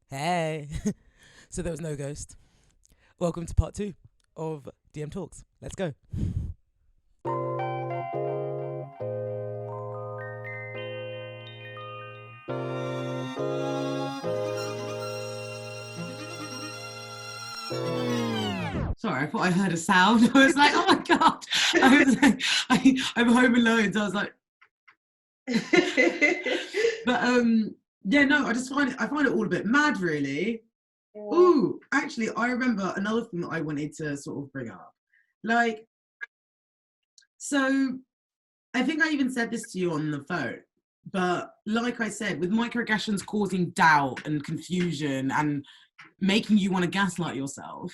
Hey. So there was no ghost. Welcome to part 2 of DM Talks. Let's go. Sorry, I thought I heard a sound. I was like, oh my God. I was like, I'm home alone. So I was like, but yeah, no, I find it all a bit mad, really. Yeah. Ooh, actually, I remember another thing that I wanted to sort of bring up. Like, so I think I even said this to you on the phone, but like I said, with microaggressions causing doubt and confusion and making you want to gaslight yourself,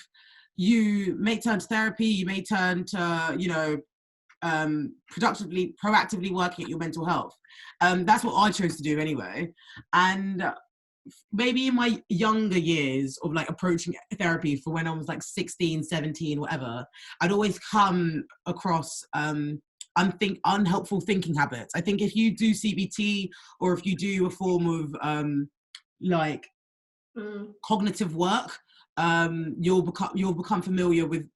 you may turn to therapy, you may turn to, proactively working at your mental health. That's what I chose to do anyway. And maybe in my younger years of like approaching therapy for when I was like 16, 17, whatever, I'd always come across unhelpful thinking habits. I think if you do CBT or if you do a form of like cognitive work, you'll become familiar with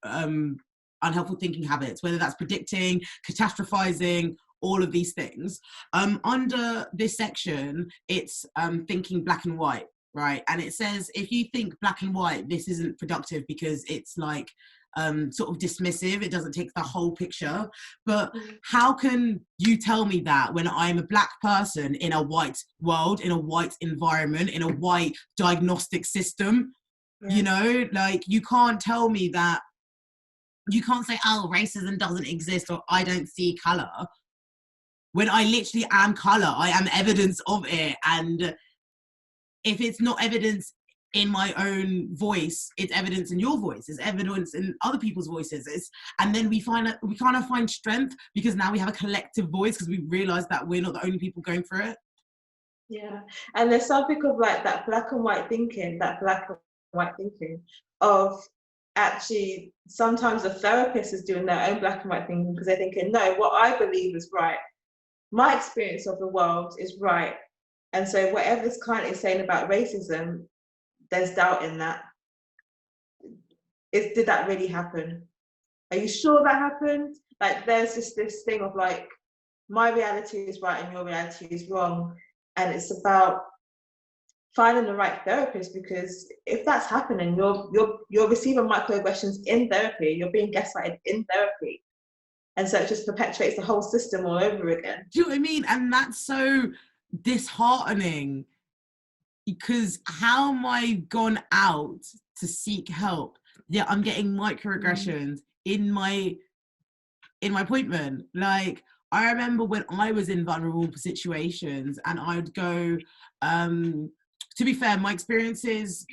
unhelpful thinking habits, whether that's predicting, catastrophizing, all of these things. Under this section, it's thinking black and white, right? And it says if you think black and white, this isn't productive because it's like sort of dismissive. It doesn't take the whole picture. But how can you tell me that when I'm a black person in a white world, in a white environment, in a white diagnostic system? Yeah. You know, like you can't tell me that. You can't say, oh, racism doesn't exist or I don't see color. When I literally am color, I am evidence of it. And if it's not evidence in my own voice, it's evidence in your voice, it's evidence in other people's voices. And then we kind of find strength because now we have a collective voice because we realize that we're not the only people going through it. Yeah, and there's something of like that black and white thinking, of actually sometimes the therapist is doing their own black and white thinking because they're thinking, no, what I believe is right. My experience of the world is right. And so whatever this client is saying about racism, there's doubt in that. Did that really happen? Are you sure that happened? Like there's just this thing of like, my reality is right and your reality is wrong. And it's about finding the right therapist, because if that's happening, you're receiving microaggressions in therapy, you're being gaslighted in therapy. And so it just perpetuates the whole system all over again. Do you know what I mean? And that's so disheartening because how am I gone out to seek help? Yeah, I'm getting microaggressions in my appointment. Like I remember when I was in vulnerable situations and I'd go, to be fair, my experiences,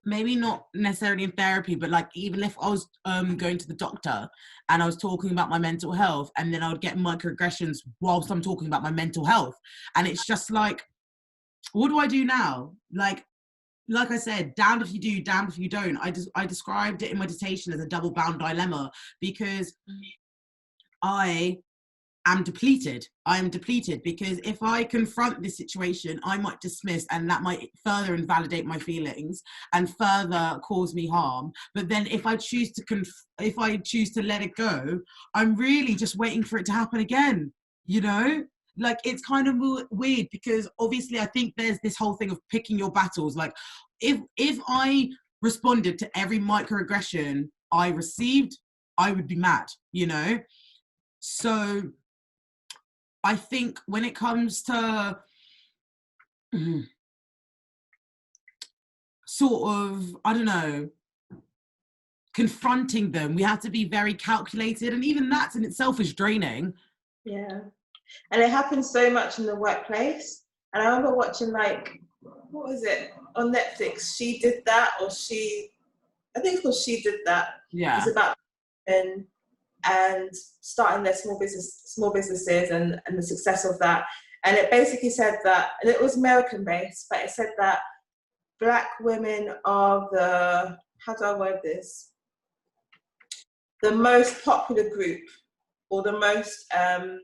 maybe not necessarily in therapy, but like even if I was going to the doctor and I was talking about my mental health and then I would get microaggressions whilst I'm talking about my mental health. And it's just like, what do I do now? Like I said, damned if you do, damned if you don't. I described it in my dissertation as a double bound dilemma because I am depleted. I am depleted because if I confront this situation, I might dismiss and that might further invalidate my feelings and further cause me harm. But then if I choose to let it go, I'm really just waiting for it to happen again, you know? Like it's kind of weird because obviously I think there's this whole thing of picking your battles. Like if I responded to every microaggression I received, I would be mad, you know? So I think when it comes to sort of, I don't know, confronting them, we have to be very calculated. And even that in itself is draining. Yeah. And it happens so much in the workplace. And I remember watching like, what was it, on Netflix? She Did That, I think it was She Did That. Yeah. It's about women and starting their small businesses and the success of that. And it basically said that, and it was American based, but it said that Black women are the, how do I word this? The most popular group, or the most, have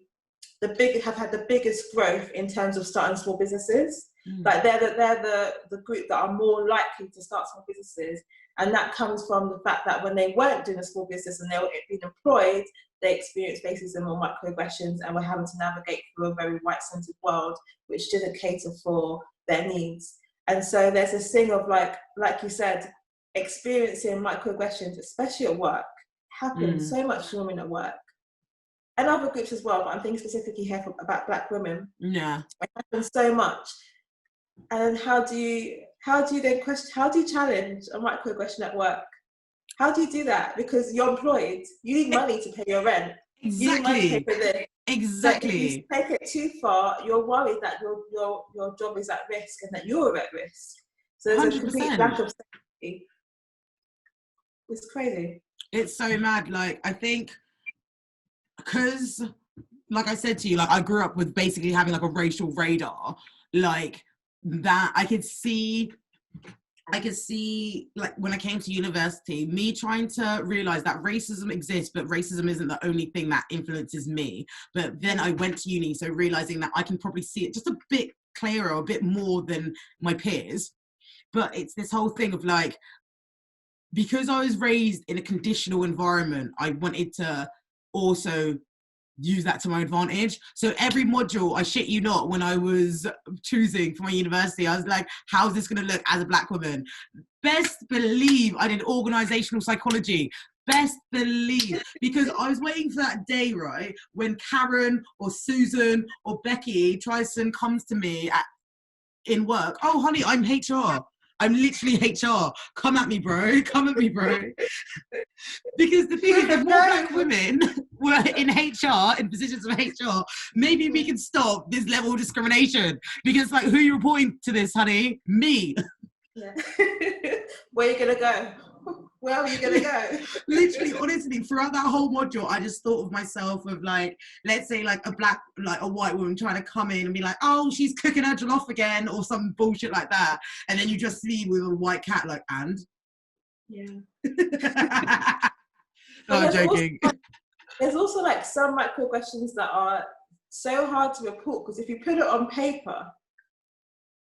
had the biggest growth in terms of starting small businesses. Like they're the group that are more likely to start small businesses. And that comes from the fact that when they weren't doing a small business and they were being employed, they experienced racism or microaggressions and were having to navigate through a very white-centered world, which didn't cater for their needs. And so there's this thing of like you said, experiencing microaggressions, especially at work, happens so much for women at work. And other groups as well, but I'm thinking specifically here about Black women. Yeah. It happens so much. And how do you then question, how do you challenge a microaggression at work? How do you do that? Because you're employed, you need money to pay your rent. Exactly. You need money to pay for this. Exactly. So if you take it too far, you're worried that your job is at risk and that you're at risk. So there's 100%. A complete lack of safety. It's crazy. It's so mad. Like, I think, because, like I said to you, like, I grew up with basically having like a racial radar, like that I could see, like, when I came to university, me trying to realize that racism exists, but racism isn't the only thing that influences me. But then I went to uni, so realizing that I can probably see it just a bit clearer, a bit more than my peers. But it's this whole thing of like, because I was raised in a conditional environment, I wanted to also use that to my advantage. So every module, I shit you not, when I was choosing for my university, I was like, how's this going to look as a Black woman? Best believe I did organizational psychology. Best believe, because I was waiting for that day, right, when Karen or Susan or Becky tries and comes to me in work. Oh, honey, I'm HR. I'm literally HR. Come at me, bro. Come at me, bro. Because the thing is, if more Black women were in HR, in positions of HR, maybe we can stop this level of discrimination. Because, like, who are you reporting to this, honey? Me. Yeah. Where are you going to go? Where are you going to go? Literally, honestly, throughout that whole module, I just thought of myself of, like, let's say, like, a white woman trying to come in and be like, oh, she's cooking her jollof again, or some bullshit like that. And then you just see with a white cat, like, and? Yeah. No, I'm joking. There's also, like, some microaggressions that are so hard to report, because if you put it on paper,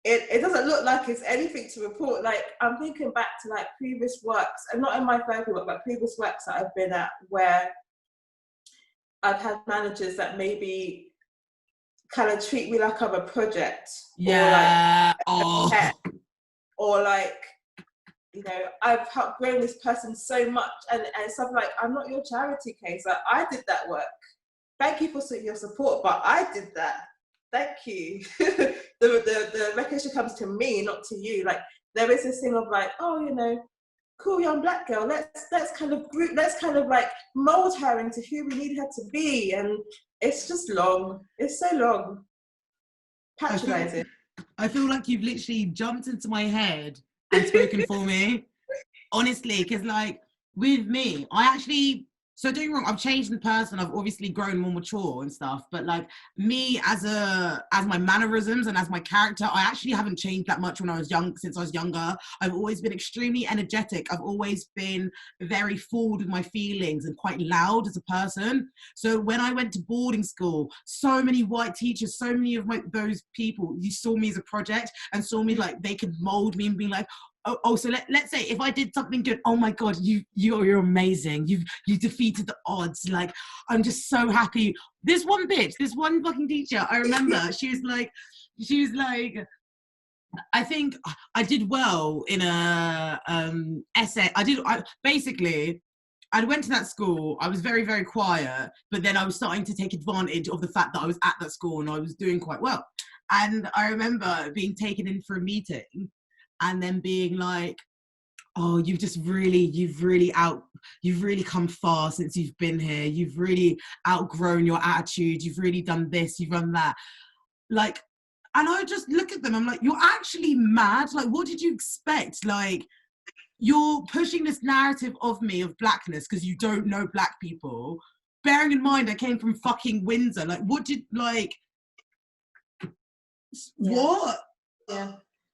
it doesn't look like it's anything to report. Like, I'm thinking back to like previous works, and not in my therapy work, but previous works that I've been at, where I've had managers that maybe kind of treat me like I'm a project. Yeah. Or like a pet, or like, you know, I've helped grow this person so much, and stuff like, I'm not your charity case. Like, I did that work. Thank you for your support, but I did that. Thank you. the recognition comes to me, not to you. Like, there is this thing of like, oh, you know, cool young Black girl, let's kind of like mold her into who we need her to be. And it's just long. It's so long. Patronizing. I feel like you've literally jumped into my head and spoken for me. Honestly, because like with me, so don't get me wrong, I've changed in person, I've obviously grown more mature and stuff, but like me as my mannerisms and as my character, I actually haven't changed that much since I was younger. I've always been extremely energetic. I've always been very forward with my feelings and quite loud as a person. So when I went to boarding school, so many white teachers, so many of those people, you saw me as a project and saw me like they could mold me and be like, so let's say if I did something good, oh my God, you're amazing. You defeated the odds. Like, I'm just so happy. This one fucking teacher, I remember, she was like, I think I did well in a essay. I went to that school, I was very, very quiet, but then I was starting to take advantage of the fact that I was at that school and I was doing quite well. And I remember being taken in for a meeting and then being like, oh, you've really come far since you've been here. You've really outgrown your attitude. You've really done this, you've done that. Like, and I just look at them, I'm like, you're actually mad? Like, what did you expect? Like, you're pushing this narrative of me, of Blackness, because you don't know Black people. Bearing in mind, I came from fucking Windsor. Like, what? Yeah. What? Yeah.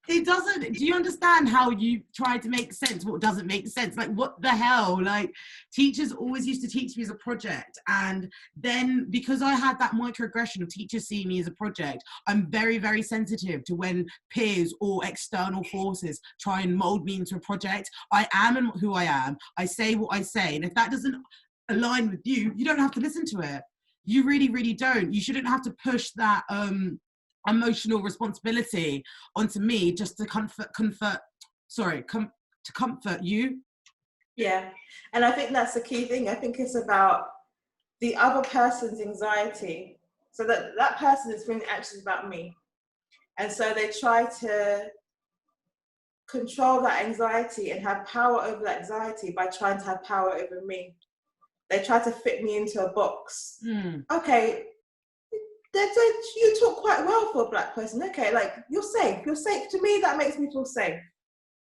It doesn't. Do you understand how you try to make sense what doesn't make sense? Like, what the hell? Like, teachers always used to teach me as a project, and then because I had that microaggression of teachers seeing me as a project, I'm very, very sensitive to when peers or external forces try and mold me into a project. I am who I am. I say what I say, and if that doesn't align with you, you don't have to listen to it. You really, really don't. You shouldn't have to push that emotional responsibility onto me just to comfort you. Yeah, and I think that's the key thing. I think it's about the other person's anxiety, so that person is feeling anxious about me, and so they try to control that anxiety and have power over that anxiety by trying to have power over me. They try to fit me into a box. Okay, you talk quite well for a black person. Okay, like, you're safe. You're safe. To me, that makes me feel safe.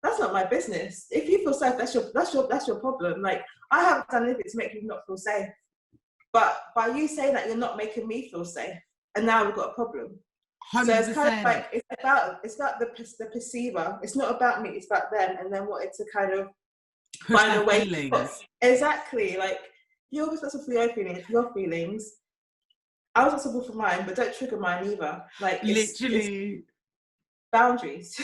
That's not my business. If you feel safe, that's your problem. Like, I haven't done anything to make you not feel safe. But by you saying that, you're not making me feel safe, and now we've got a problem. 100%. So it's kind of like it's about the perceiver. It's not about me. It's about them, and then wanting to kind of find a way. Exactly. Like, you're responsible for your feelings. I was responsible for mine, but don't trigger mine either. Like, literally, it's boundaries.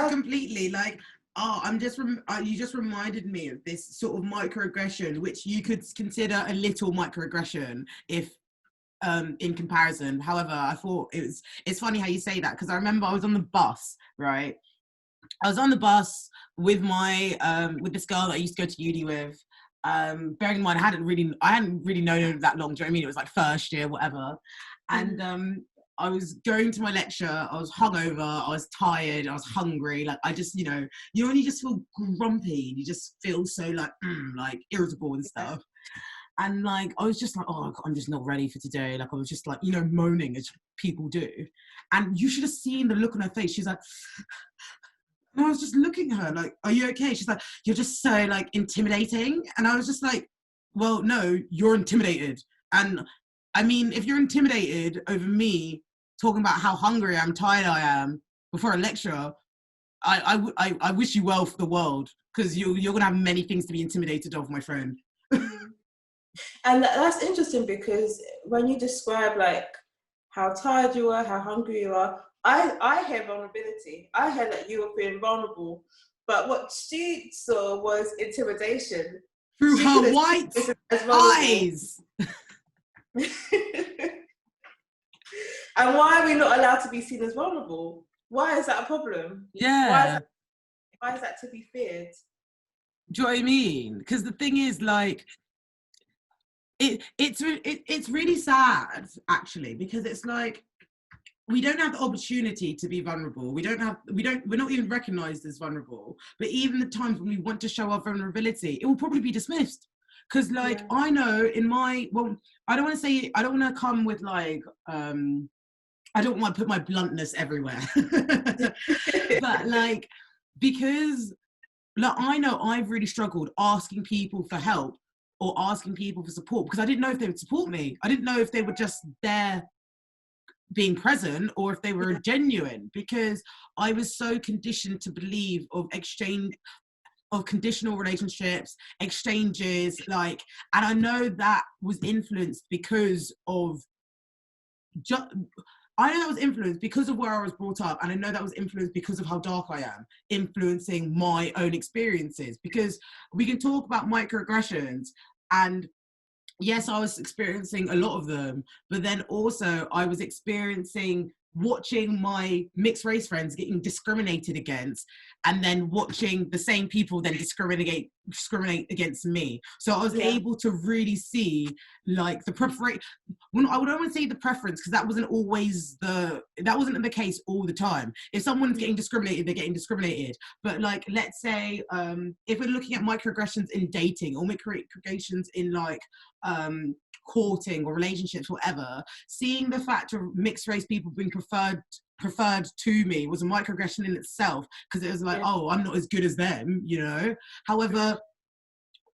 Completely. Like, you just reminded me of this sort of microaggression, which you could consider a little microaggression if in comparison. However, I thought it's funny how you say that, because I remember I was on the bus, right? I was on the bus with my with this girl that I used to go to uni with. Bearing in mind, I hadn't really known her that long. Do you know what I mean? It was like first year, whatever. And I was going to my lecture. I was hungover. I was tired. I was hungry. Like, I just, when you just feel grumpy, you just feel so like irritable and stuff. And like, I was just like, oh, I'm just not ready for today. Like, I was just like, moaning as people do. And you should have seen the look on her face. She's like, and I was just looking at her like, are you okay? She's like, you're just so like intimidating. And I was just like, well, no, you're intimidated. And I mean, if you're intimidated over me talking about how hungry I'm, tired I am before a lecture, I wish you well for the world, because you're going to have many things to be intimidated of, my friend. And that's interesting, because when you describe like how tired you are, how hungry you are, I hear vulnerability. I hear that you were feeling vulnerable, but what she saw was intimidation through her white eyes. And why are we not allowed to be seen as vulnerable? Why is that a problem? Yeah. Why is that to be feared? Do you know what I mean? Because the thing is, like, it's really sad, actually, because it's like, we don't have the opportunity to be vulnerable. We're not even recognized as vulnerable. But even the times when we want to show our vulnerability, it will probably be dismissed. Because like, I know I don't want to come with like, I don't want to put my bluntness everywhere. But like, because like, I know I've really struggled asking people for help or asking people for support, because I didn't know if they would support me. I didn't know if they were just there being present or if they were genuine, because I was so conditioned to believe of conditional relationships, exchanges, like, and I know that was influenced because of I know that was influenced because of where I was brought up, and I know that was influenced because of how dark I am, influencing my own experiences. Because we can talk about microaggressions, and yes, I was experiencing a lot of them, but then also I was watching my mixed race friends getting discriminated against, and then watching the same people then discriminate against me. So I was able to really see like the preference. I would only say the preference, because that wasn't the case all the time. If someone's getting discriminated, they're getting discriminated. But like, let's say if we're looking at microaggressions in dating, or microaggressions in like courting or relationships, whatever, seeing the fact of mixed race people being preferred to me was a microaggression in itself, because it was like, oh, I'm not as good as them, However,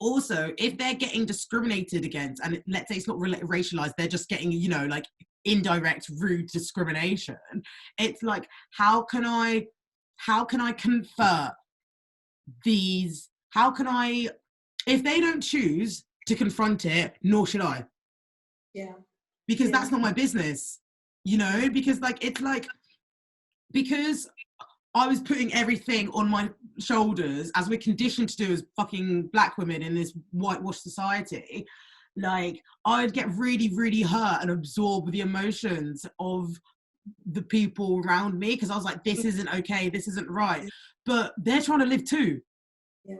also, if they're getting discriminated against, and let's say it's not racialized, they're just getting, like indirect, rude discrimination, it's like, how can I how can I convert these? How can I, if they don't choose to confront it, nor should I. Yeah. Because that's not my business, you know, because like, it's like, because I was putting everything on my shoulders, as we're conditioned to do as fucking black women in this whitewashed society, like I'd get really, really hurt and absorb the emotions of the people around me, because I was like, this isn't okay, this isn't right. But they're trying to live too. Yeah.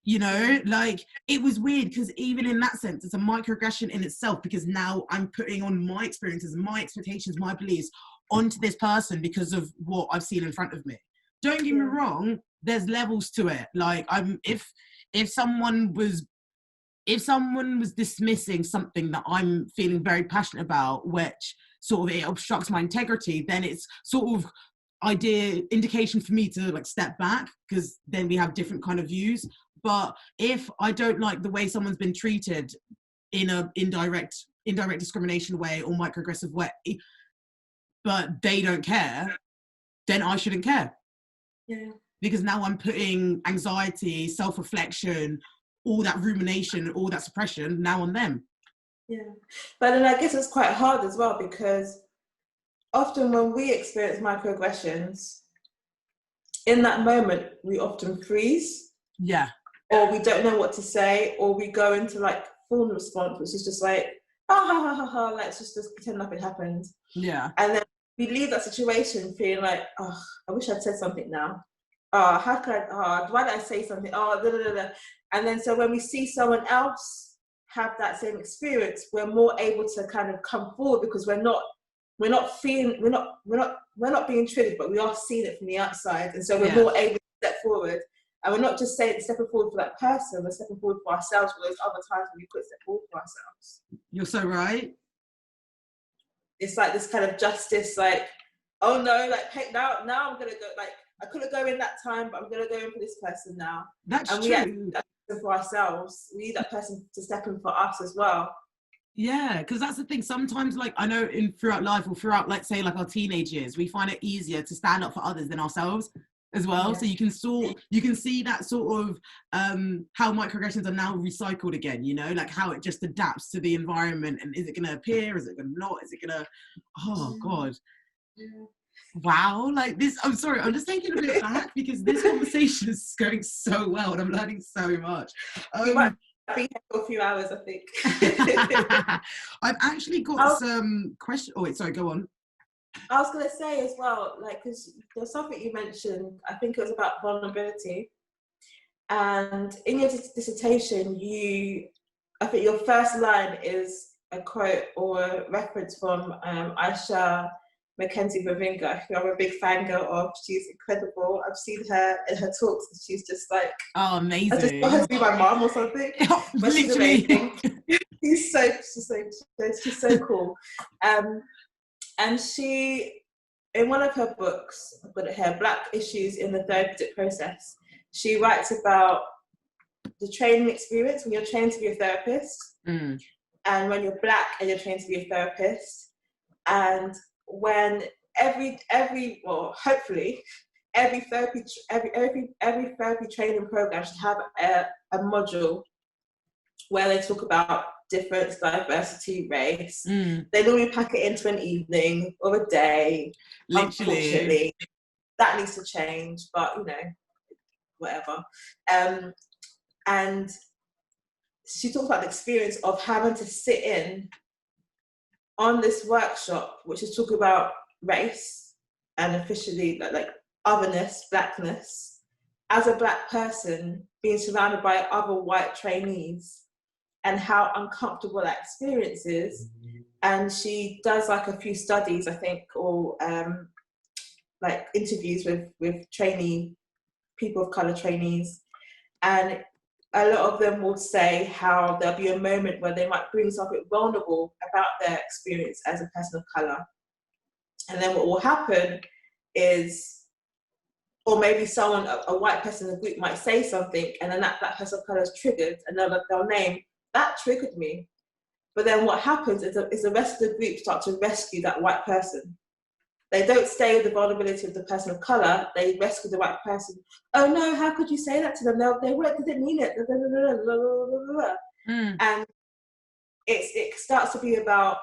You know, like it was weird, because even in that sense, it's a microaggression in itself, because now I'm putting on my experiences, my expectations, my beliefs onto this person because of what I've seen in front of me. Don't get me wrong, there's levels to it. Like if someone was dismissing something that I'm feeling very passionate about, which sort of it obstructs my integrity, then it's sort of indication for me to like step back, because then we have different kind of views. But if I don't like the way someone's been treated in a indirect discrimination way or microaggressive way, but they don't care, then I shouldn't care. Yeah. Because now I'm putting anxiety, self-reflection, all that rumination, all that suppression now on them. Yeah. But then I guess it's quite hard as well, because often when we experience microaggressions, in that moment, we often freeze. Yeah. Or we don't know what to say, or we go into like full response, which is just like, oh, ha, ha, ha, ha, let's just pretend nothing happened. Yeah. And then we leave that situation feeling like, oh, I wish I'd said something now. Oh, how could I, why did I say something? Oh, da, da, da, da. And then so when we see someone else have that same experience, we're more able to kind of come forward, because we're not being triggered, but we are seeing it from the outside. And so we're more able to step forward. And we're not just stepping forward for that person, we're stepping forward for ourselves, for those other times when we could step forward for ourselves. You're so right. It's like this kind of justice, like, oh no, like, hey, now I'm gonna go, like, I couldn't go in that time, but I'm gonna go in for this person now. That's and true. We need that person for ourselves. We need that person to step in for us as well. Yeah, because that's the thing. Sometimes, like, I know throughout life, or throughout, let's say, like our teenage years, we find it easier to stand up for others than ourselves as well. Yeah. So you can see that sort of how microaggressions are now recycled again, you know, like how it just adapts to the environment. And is it going to appear? Is it going to not? Is it going to, oh God. Yeah. Wow, like this, I'm sorry, I'm just taking a bit back, because this conversation is going so well and I'm learning so much. We might be here for a few hours, I think. I've actually got some questions. Oh wait, sorry, go on. I was going to say as well, like, because there's something you mentioned, I think it was about vulnerability. And in your dissertation, I think your first line is a quote or a reference from Aisha Mackenzie Bavinga, who I'm a big fangirl of. She's incredible. I've seen her in her talks, and she's just like, oh, amazing. I just want her to be my mom or something. But she's amazing. she's so cool. And she, in one of her books, I've got it here, Black Issues in the Therapeutic Process, she writes about the training experience when you're trained to be a therapist, and when you're Black and you're trained to be a therapist, and when hopefully every therapy training program should have a module where they talk about difference, diversity, race. They normally pack it into an evening or a day. Literally. Unfortunately, that needs to change, but you know, whatever. And she talks about the experience of having to sit in on this workshop, which is talking about race and officially like otherness, Blackness, as a Black person being surrounded by other white trainees, and how uncomfortable that experience is. And she does like a few studies, I think, or like interviews with people of colour trainees. And a lot of them will say how there'll be a moment where they might bring something vulnerable about their experience as a person of colour. And then what will happen is, or maybe a white person in the group might say something, and then that person of colour is triggered, and they'll name, that triggered me. But then what happens is the rest of the group start to rescue that white person. They don't stay with the vulnerability of the person of color. They rescue the white person. Oh no, how could you say that to them? They didn't mean it. And it starts to be about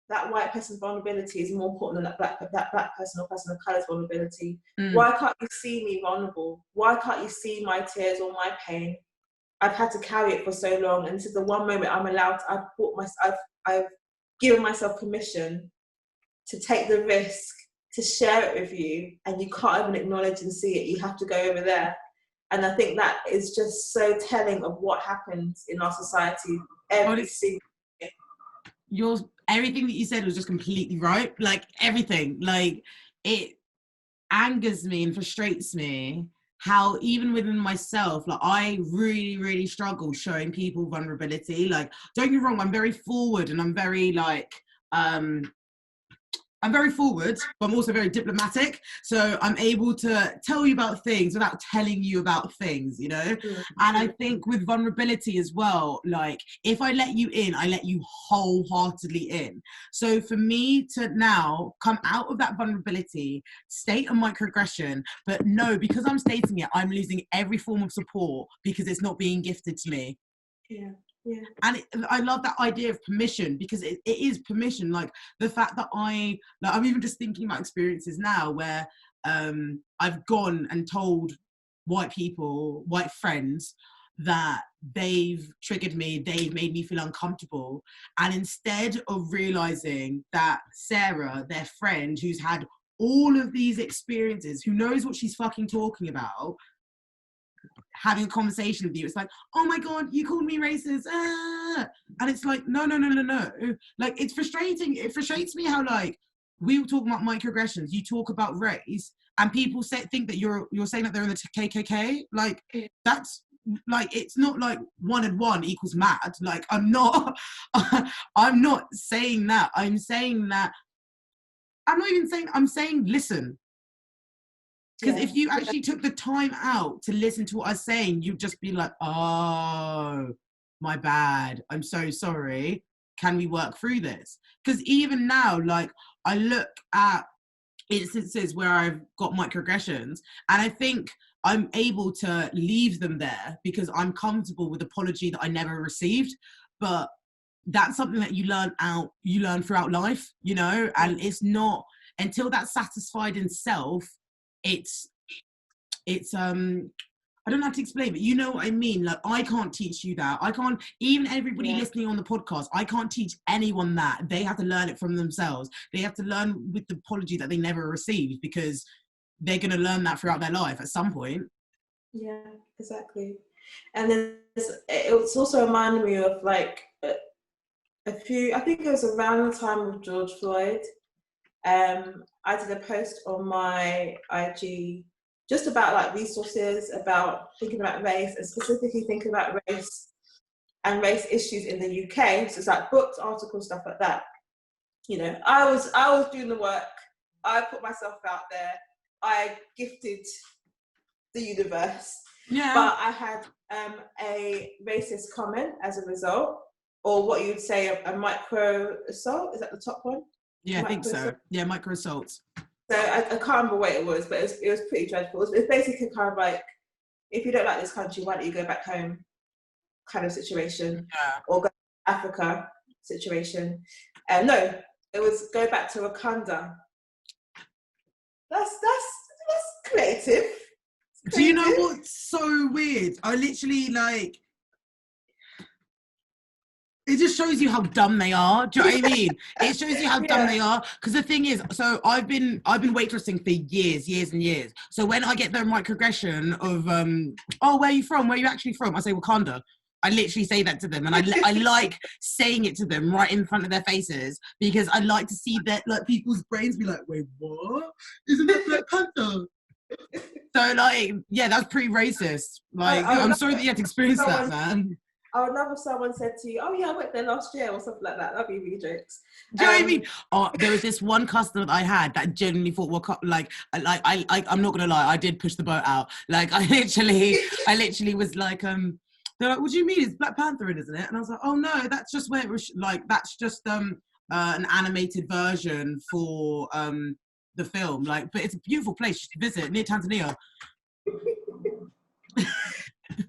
that white person's vulnerability is more important than that black person or person of color's vulnerability. Why can't you see me vulnerable? Why can't you see my tears or my pain? I've had to carry it for so long, and this is the one moment I'm allowed to, I've given myself permission to take the risk to share it with you, and you can't even acknowledge and see it. You have to go over there. And I think that is just so telling of what happens in our society every single day. Everything that you said was just completely right. Like everything, like it angers me and frustrates me how even within myself, like I really, really struggle showing people vulnerability. Like, don't get me wrong, I'm very forward and I'm very like, I'm very forward, but I'm also very diplomatic. So I'm able to tell you about things without telling you about things, you know? Mm-hmm. And I think with vulnerability as well, like if I let you in, I let you wholeheartedly in. So for me to now come out of that vulnerability, state a microaggression, but no, because I'm stating it, I'm losing every form of support because it's not being gifted to me. Yeah. Yeah. And I love that idea of permission, because it is permission. Like the fact that I'm even just thinking about experiences now where I've gone and told white friends that they've triggered me, they've made me feel uncomfortable. And instead of realizing that Sarah, their friend, who's had all of these experiences, who knows what she's fucking talking about, having a conversation with you, it's like, oh my god, you called me racist, and it's like, no. Like it's frustrating. It frustrates me how like we were talking about microaggressions, you talk about race, and people think that you're saying that they're in the KKK. Like that's like, it's not like 1 and 1 equals mad. Like I'm not saying that. I'm saying listen. Because if you actually took the time out to listen to what I was saying, you'd just be like, oh, my bad. I'm so sorry. Can we work through this? Because even now, like, I look at instances where I've got microaggressions, and I think I'm able to leave them there because I'm comfortable with apology that I never received. But that's something that you learn throughout life, you know, and it's not until that's satisfied in self. It's I don't have to explain, but you know what I mean. Like I can't teach you that. I can't, even everybody listening on the podcast, I can't teach anyone that. They have to learn it from themselves. They have to learn with the apology that they never received, because they're going to learn that throughout their life at some point. Yeah, exactly. And then it's also reminded me of like a few, I think it was around the time of George Floyd. I did a post on my IG just about like resources, about thinking about race, and specifically thinking about race and race issues in the UK. So it's like books, articles, stuff like that. You know, I was doing the work. I put myself out there. I gifted the universe. Yeah. But I had a racist comment as a result, or what you'd say a micro assault. Is that the top one? Yeah, I think so. Yeah, micro assaults. So I can't remember what it was, but it was pretty dreadful. It's basically kind of like, if you don't like this country, why don't you go back home kind of situation, or go to Africa situation. No, it was go back to Wakanda. That's creative. Do you know what's so weird? I literally like, it just shows you how dumb they are. Do you know what I mean? It shows you how dumb they are. Because the thing is, so I've been waitressing for years and years. So when I get the microaggression of, oh, where are you from? Where are you actually from? I say Wakanda. I literally say that to them, and I like saying it to them right in front of their faces, because I like to see that like people's brains be like, wait, what? Isn't that Black Panther? So like, yeah, that's pretty racist. Like, I'm sorry that you had to experience that, man. I would love if someone said to you, oh yeah, I went there last year or something like that. That'd be really jokes. Do you know what I mean? Oh, there was this one customer that I had that genuinely thought, well, I'm not gonna lie, I did push the boat out. Like I literally was like, they're like, what do you mean? It's Black Panther, isn't it? And I was like, oh no, that's just where it was, like, that's just an animated version for the film, like, but it's a beautiful place you should visit, near Tanzania.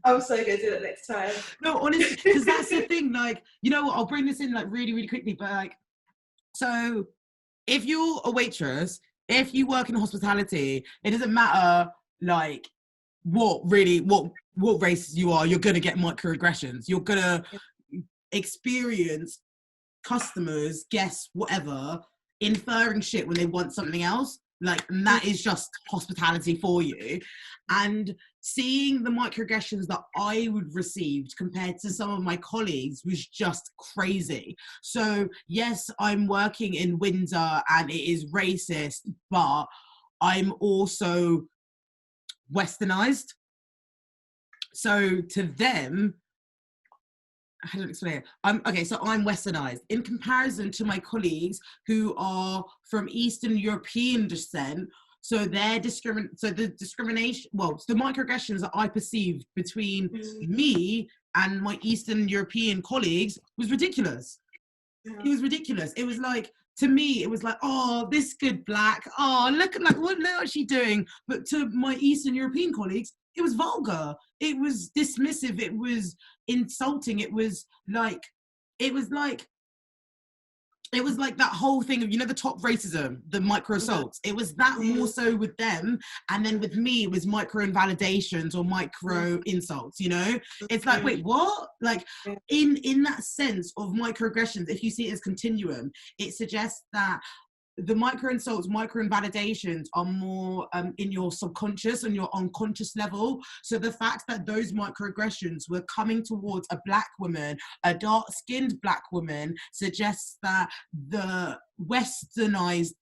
I'm so gonna do that next time. No, honestly, because that's the thing, like, you know what, I'll bring this in like really, really quickly, but like, so if you're a waitress, if you work in hospitality, it doesn't matter like what race you are, you're gonna get microaggressions. You're gonna experience customers, guests, whatever, inferring shit when they want something else. Like, and that is just hospitality for you. And seeing the microaggressions that I would received compared to some of my colleagues was just crazy. So yes, I'm working in Windsor and it is racist, but I'm also westernized. So to them, how do I explain it? So I'm westernized in comparison to my colleagues who are from Eastern European descent. So the discrimination, the microaggressions that I perceived between me and my Eastern European colleagues was ridiculous. It was ridiculous. It was like, to me, it was like, oh, this good black. Oh, look what she's doing. But to my Eastern European colleagues, it was vulgar. It was dismissive. It was insulting. It was like that whole thing of, you know, the top racism, the micro assaults. It was that more so with them. And then with me, it was micro invalidations or micro insults, you know? It's like, wait, what? Like, in that sense of microaggressions, if you see it as continuum, it suggests that the micro insults, micro invalidations are more in your subconscious and your unconscious level. So the fact that those microaggressions were coming towards a black woman, a dark-skinned black woman, suggests that the westernized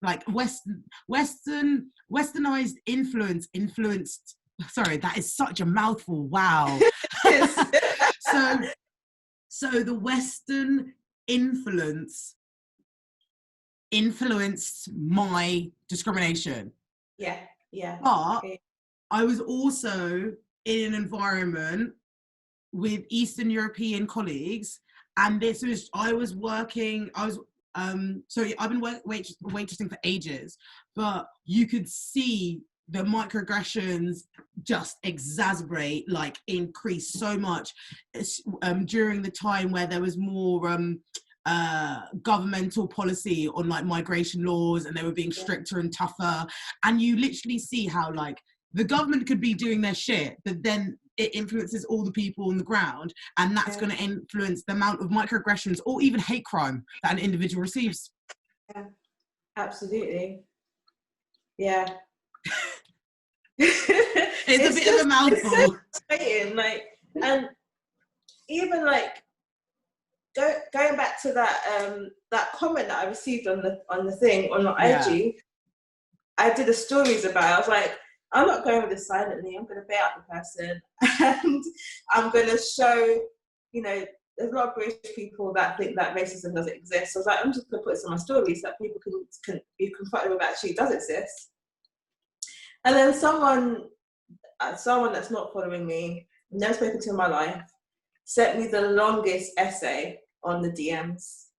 influenced. Sorry, that is such a mouthful. Wow. So the Western influenced my discrimination. Yeah. But I was also in an environment with Eastern European colleagues, and I've been waitressing for ages, but you could see the microaggressions just exacerbate, like increase so much during the time where there was more governmental policy on like migration laws, and they were being stricter and tougher, and you literally see how like the government could be doing their shit, but then it influences all the people on the ground, and that's going to influence the amount of microaggressions or even hate crime that an individual receives. Yeah, absolutely. Yeah. It's a bit of a mouthful. It's so frustrating, like, and even like going back to that comment that I received on the thing on IG, I did the stories about it. I was like, I'm not going with this silently. I'm going to bait out the person, and I'm going to show, you know, there's a lot of British people that think that racism doesn't exist. So I was like, I'm just going to put this on my stories so that people can be confronted with actually does exist. And then someone that's not following me, never spoken to in my life, sent me the longest essay on the DMs,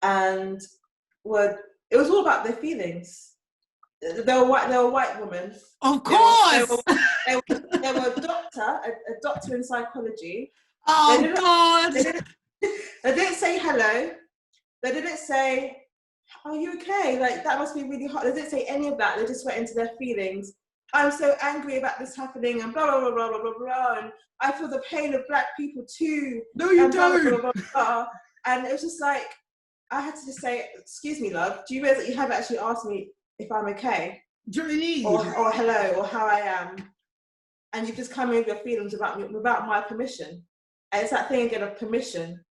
and it was all about their feelings. They were white women. Of course. They were a doctor in psychology. Oh God. They didn't say hello. They didn't say, "Are you okay?" Like, that must be really hard. They didn't say any of that. They just went into their feelings. I'm so angry about this happening, and blah blah blah blah blah blah. And I feel the pain of black people too. No, you don't. Blah, blah, blah, blah. And it was just like, I had to just say, "Excuse me, love. Do you realize that you haven't actually asked me if I'm okay? Do you know what I mean? Or hello, or how I am, and you've just come in with your feelings about me without my permission." And it's that thing again of permission.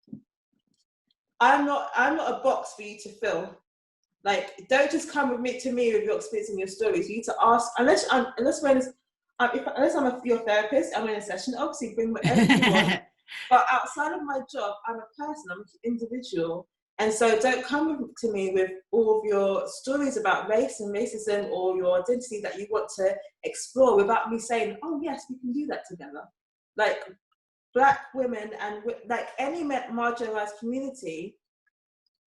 I'm not a box for you to fill. Like, don't just come to me with your experience and your stories. You need to ask, unless I'm your therapist, I'm in a session, obviously bring whatever you want. But outside of my job, I'm a person, I'm an individual. And so don't come to me with all of your stories about race and racism or your identity that you want to explore without me saying, oh yes, we can do that together. Like, Black women and like any marginalized community,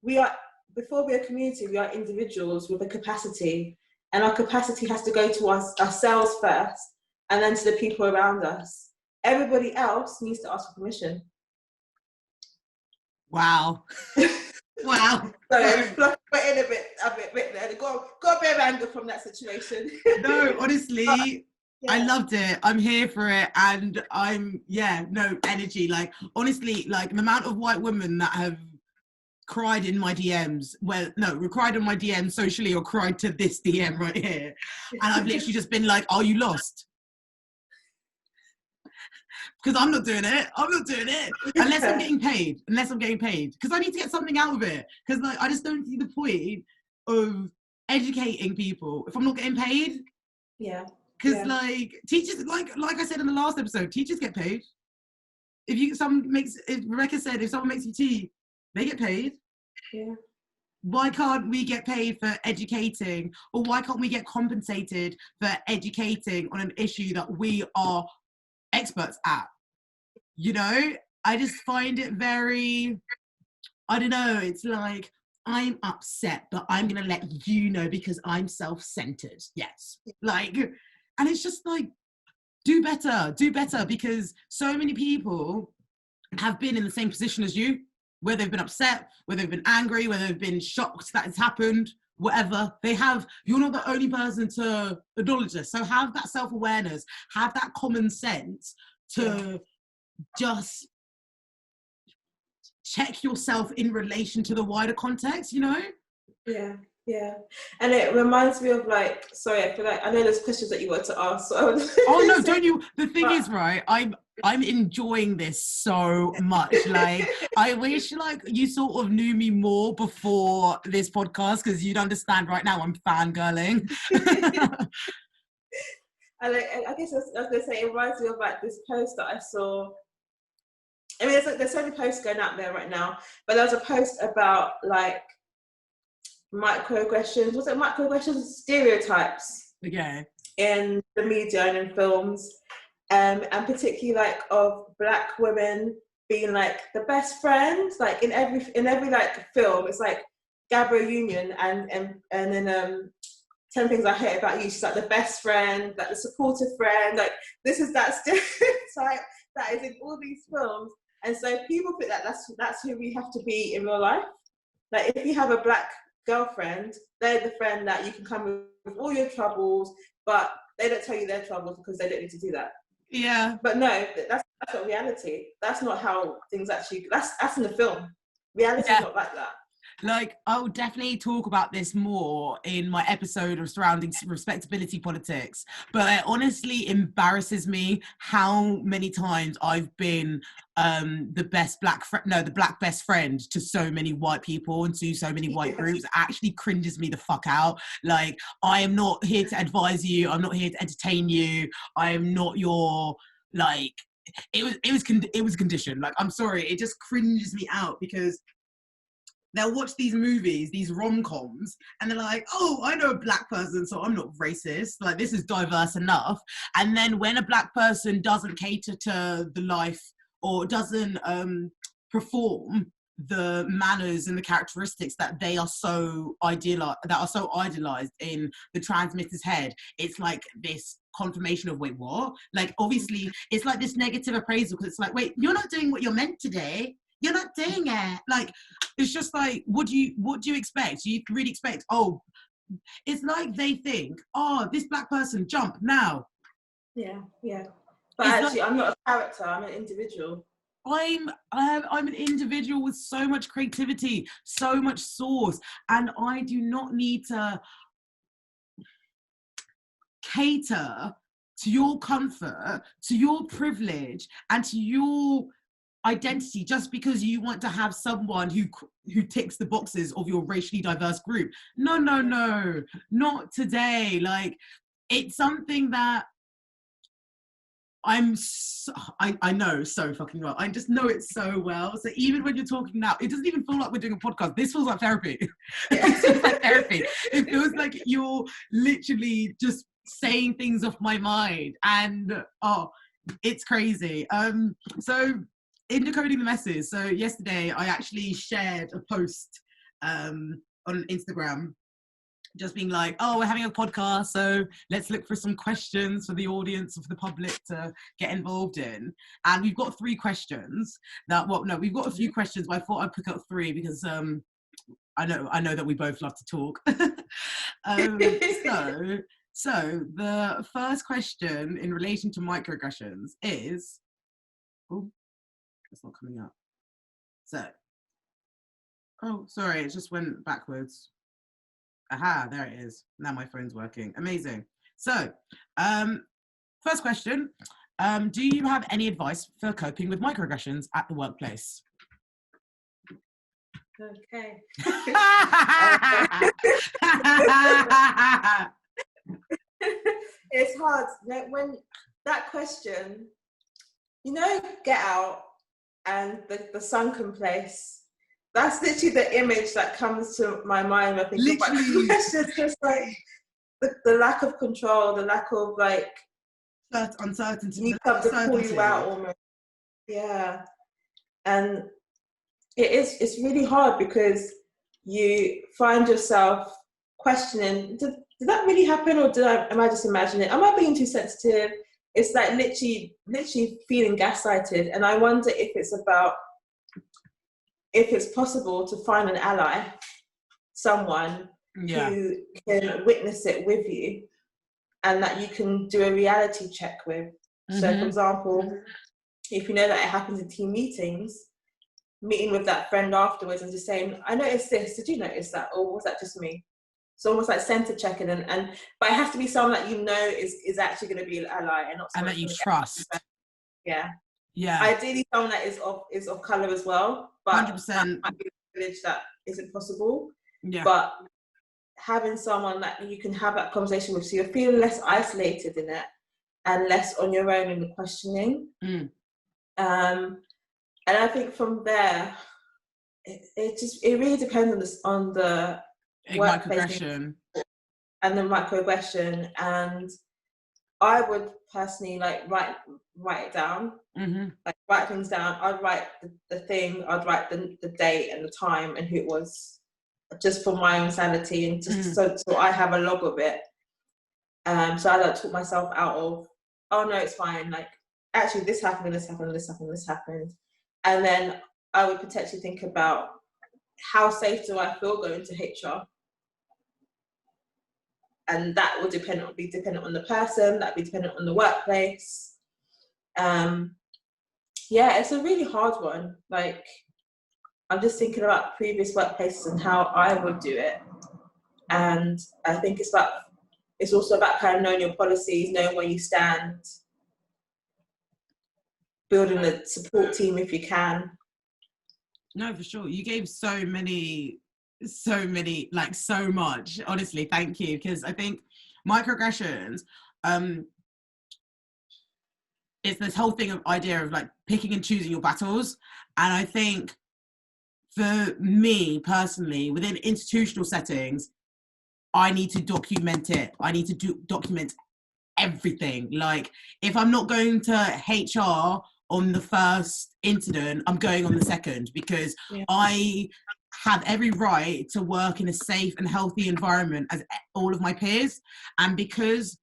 before we're a community, we are individuals with a capacity. and our capacity has to go to ourselves first, and then to the people around us. Everybody else needs to ask for permission. Wow. Wow. So in a bit there. Got a bit of anger from that situation. No, honestly, I loved it. I'm here for it. And energy. Like, honestly, like the amount of white women that have cried in my DMs, cried on my DMs socially, or cried to this DM right here. And I've literally just been like, are you lost? Because I'm not doing it. Unless I'm getting paid. Because I need to get something out of it. Because like, I just don't see the point of educating people if I'm not getting paid. Yeah. Because like teachers, like I said in the last episode, teachers get paid. If Rebecca said, if someone makes you tea, they get paid. Yeah. Why can't we get paid for educating? Or why can't we get compensated for educating on an issue that we are experts at? You know, I just find it very, I don't know, it's like, I'm upset, but I'm gonna let you know because I'm self-centered. Yes. Like, and it's just like, do better, because so many people have been in the same position as you, where they've been upset, where they've been angry, where they've been shocked that it's happened, whatever they have. You're not the only person to acknowledge this. So have that self-awareness, have that common sense to just check yourself in relation to the wider context, you know? Yeah. And it reminds me of like, sorry, I feel like I know there's questions that you want to ask. So oh no, don't you? The thing is, right, I'm enjoying this so much. Like, I wish like you sort of knew me more before this podcast, because you'd understand right now I'm fangirling. And I guess I was going to say, it reminds me of like this post that I saw. I mean, there's so many posts going out there right now, but there was a post about like microaggressions. Was it microaggressions? Stereotypes. Okay. In the media and in films, and particularly like of Black women being like the best friends. Like in every like film, it's like Gabrielle Union and then 10 Things I Hate About You. She's like the best friend, like the supportive friend. Like this is that stereotype that is in all these films. And so people think that that's who we have to be in real life. Like if you have a Black girlfriend, they're the friend that you can come with all your troubles, but they don't tell you their troubles because they don't need to do that. Yeah. But no, that's not reality. That's not how things actually. That's in the film. Reality is not like that. Like, I'll definitely talk about this more in my episode of surrounding respectability politics, but it honestly embarrasses me how many times I've been the black best friend to so many white people and to so many white groups. It actually cringes me the fuck out. Like, I am not here to advise you. I'm not here to entertain you. I am not your, like, it was conditioned. Like, I'm sorry, it just cringes me out because they'll watch these movies, these rom-coms, and they're like, oh, I know a Black person, so I'm not racist. Like, this is diverse enough. And then when a Black person doesn't cater to the life or doesn't perform the manners and the characteristics that they are so idealized in the transmitter's head, it's like this confirmation of, wait, what? Like, obviously, it's like this negative appraisal, because it's like, wait, you're not doing what you're meant to do. You're not doing it. Like, it's just like, what do you expect? Do you really expect, oh, it's like they think, oh, this Black person, jump now. Yeah. But it's actually, I'm not a character, I'm an individual. I'm an individual with so much creativity, so much source, and I do not need to cater to your comfort, to your privilege, and to your identity just because you want to have someone who ticks the boxes of your racially diverse group. No, not today. Like, it's something that I know so fucking well. I just know it so well. So even when you're talking now, it doesn't even feel like we're doing a podcast. This feels like therapy. It feels like therapy. It feels like you're literally just saying things off my mind, and it's crazy. So in decoding the messes, so yesterday I actually shared a post on Instagram just being like, oh, we're having a podcast, so let's look for some questions for the audience, for the public to get involved in. And we've got 3 questions that, well, no, we've got a few questions, but I thought I'd pick up 3 because I know that we both love to talk. So the first question in relation to microaggressions is, oh, it's not coming up. So, oh, sorry, it just went backwards. Aha, there it is. Now my phone's working. Amazing. So, first question, do you have any advice for coping with microaggressions at the workplace? Okay. It's hard. When that question, Get Out and the sunken place, that's literally the image that comes to my mind when I think about questions. Just like the lack of control, the lack of like uncertainty. You come to pull you out almost. Yeah. And it's really hard because you find yourself questioning, did that really happen, or am I just imagining it? Am I being too sensitive? It's like literally feeling gaslighted. And I wonder if it's possible to find an ally, someone who can witness it with you and that you can do a reality check with. Mm-hmm. So, for example, if you know that it happens in team meetings, meeting with that friend afterwards and just saying, I noticed this, did you notice that? Or was that just me? It's almost like center checking, but it has to be someone that you know is actually going to be an ally and not someone that you trust. Yeah. Yeah. Ideally, someone that is of color as well, but 100%. Might be a village that isn't possible. Yeah. But having someone that you can have that conversation with, so you're feeling less isolated in it and less on your own in the questioning. Mm. And I think from there, it really depends on the microaggression and the microaggression. And I would personally like write it down, mm-hmm. like write things down. I'd write the thing, I'd write the date and the time and who it was, just for my own sanity and just so I have a log of it. So I don't talk myself out of, oh no, it's fine. Like actually this happened, this happened, this happened, this happened. And then I would potentially think about how safe do I feel going to HR? And that will be dependent on the person, that'd be dependent on the workplace. Yeah, it's a really hard one. Like, I'm just thinking about previous workplaces and how I would do it. And I think it's also about kind of knowing your policies, knowing where you stand, building a support team if you can. No, for sure. You gave so like so much, honestly, thank you. Because I think microaggressions, it's this whole thing of idea of like picking and choosing your battles. And I think for me personally, within institutional settings, I need to document it. I need to document everything. Like if I'm not going to HR on the first incident, I'm going on the second, because I have every right to work in a safe and healthy environment as all of my peers. And because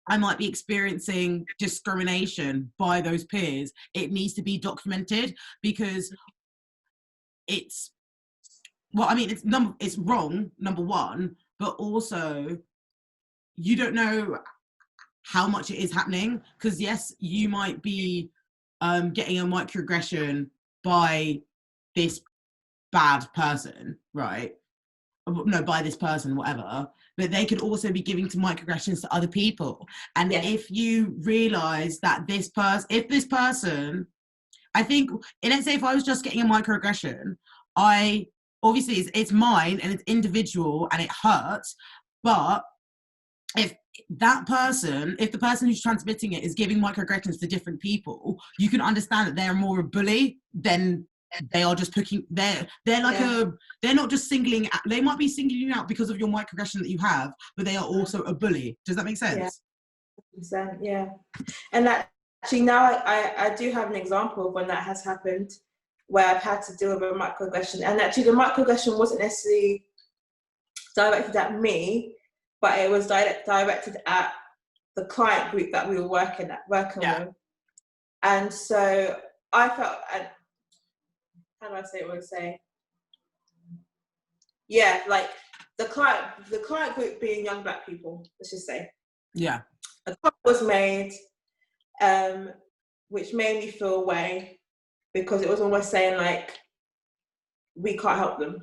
I might be experiencing discrimination by those peers, it needs to be documented, because it's wrong, number one, but also you don't know how much it is happening, because yes, you might be getting a microaggression by this bad person, right? No, by this person, whatever, but they could also be giving to microaggressions to other people. And if you realize that if this person, I think, let's say if I was just getting a microaggression, obviously it's mine and it's individual and it hurts, but if the person who's transmitting it is giving microaggressions to different people, you can understand that they're more a bully than they are just picking. They're like they're not just they might be singling you out because of your microaggression that you have, but they are also a bully. Does that make sense? Yeah. And that actually now I do have an example of when that has happened, where I've had to deal with a microaggression, and actually the microaggression wasn't necessarily directed at me, but it was directed at the client group that we were working with. And so I felt, and how do I say what I want to say? Yeah, like the client group being young Black people, let's just say. Yeah. A comment was made, which made me feel away, because it was almost saying like, we can't help them.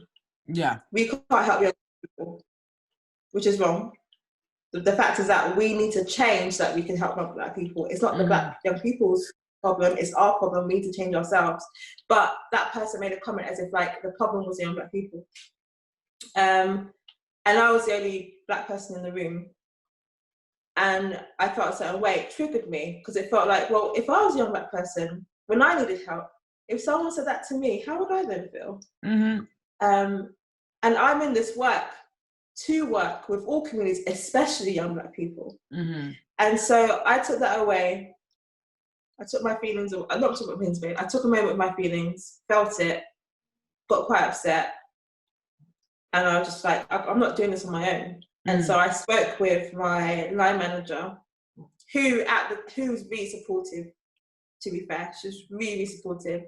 Yeah. We can't help young people, which is wrong. The fact is that we need to change so that we can help Black people. It's not the Black young people's problem, it's our problem. We need to change ourselves. But that person made a comment as if like the problem was the young Black people. And I was the only Black person in the room. And I felt a certain way. It triggered me, because it felt like, well, if I was a young Black person, when I needed help, if someone said that to me, how would I then feel? And I'm in this work to work with all communities, especially young Black people. And so I took that away. I took my feelings, I took a moment with my feelings, felt it, got quite upset. And I was just like, I'm not doing this on my own. And so I spoke with my line manager, who was really supportive, to be fair. She was really, really supportive.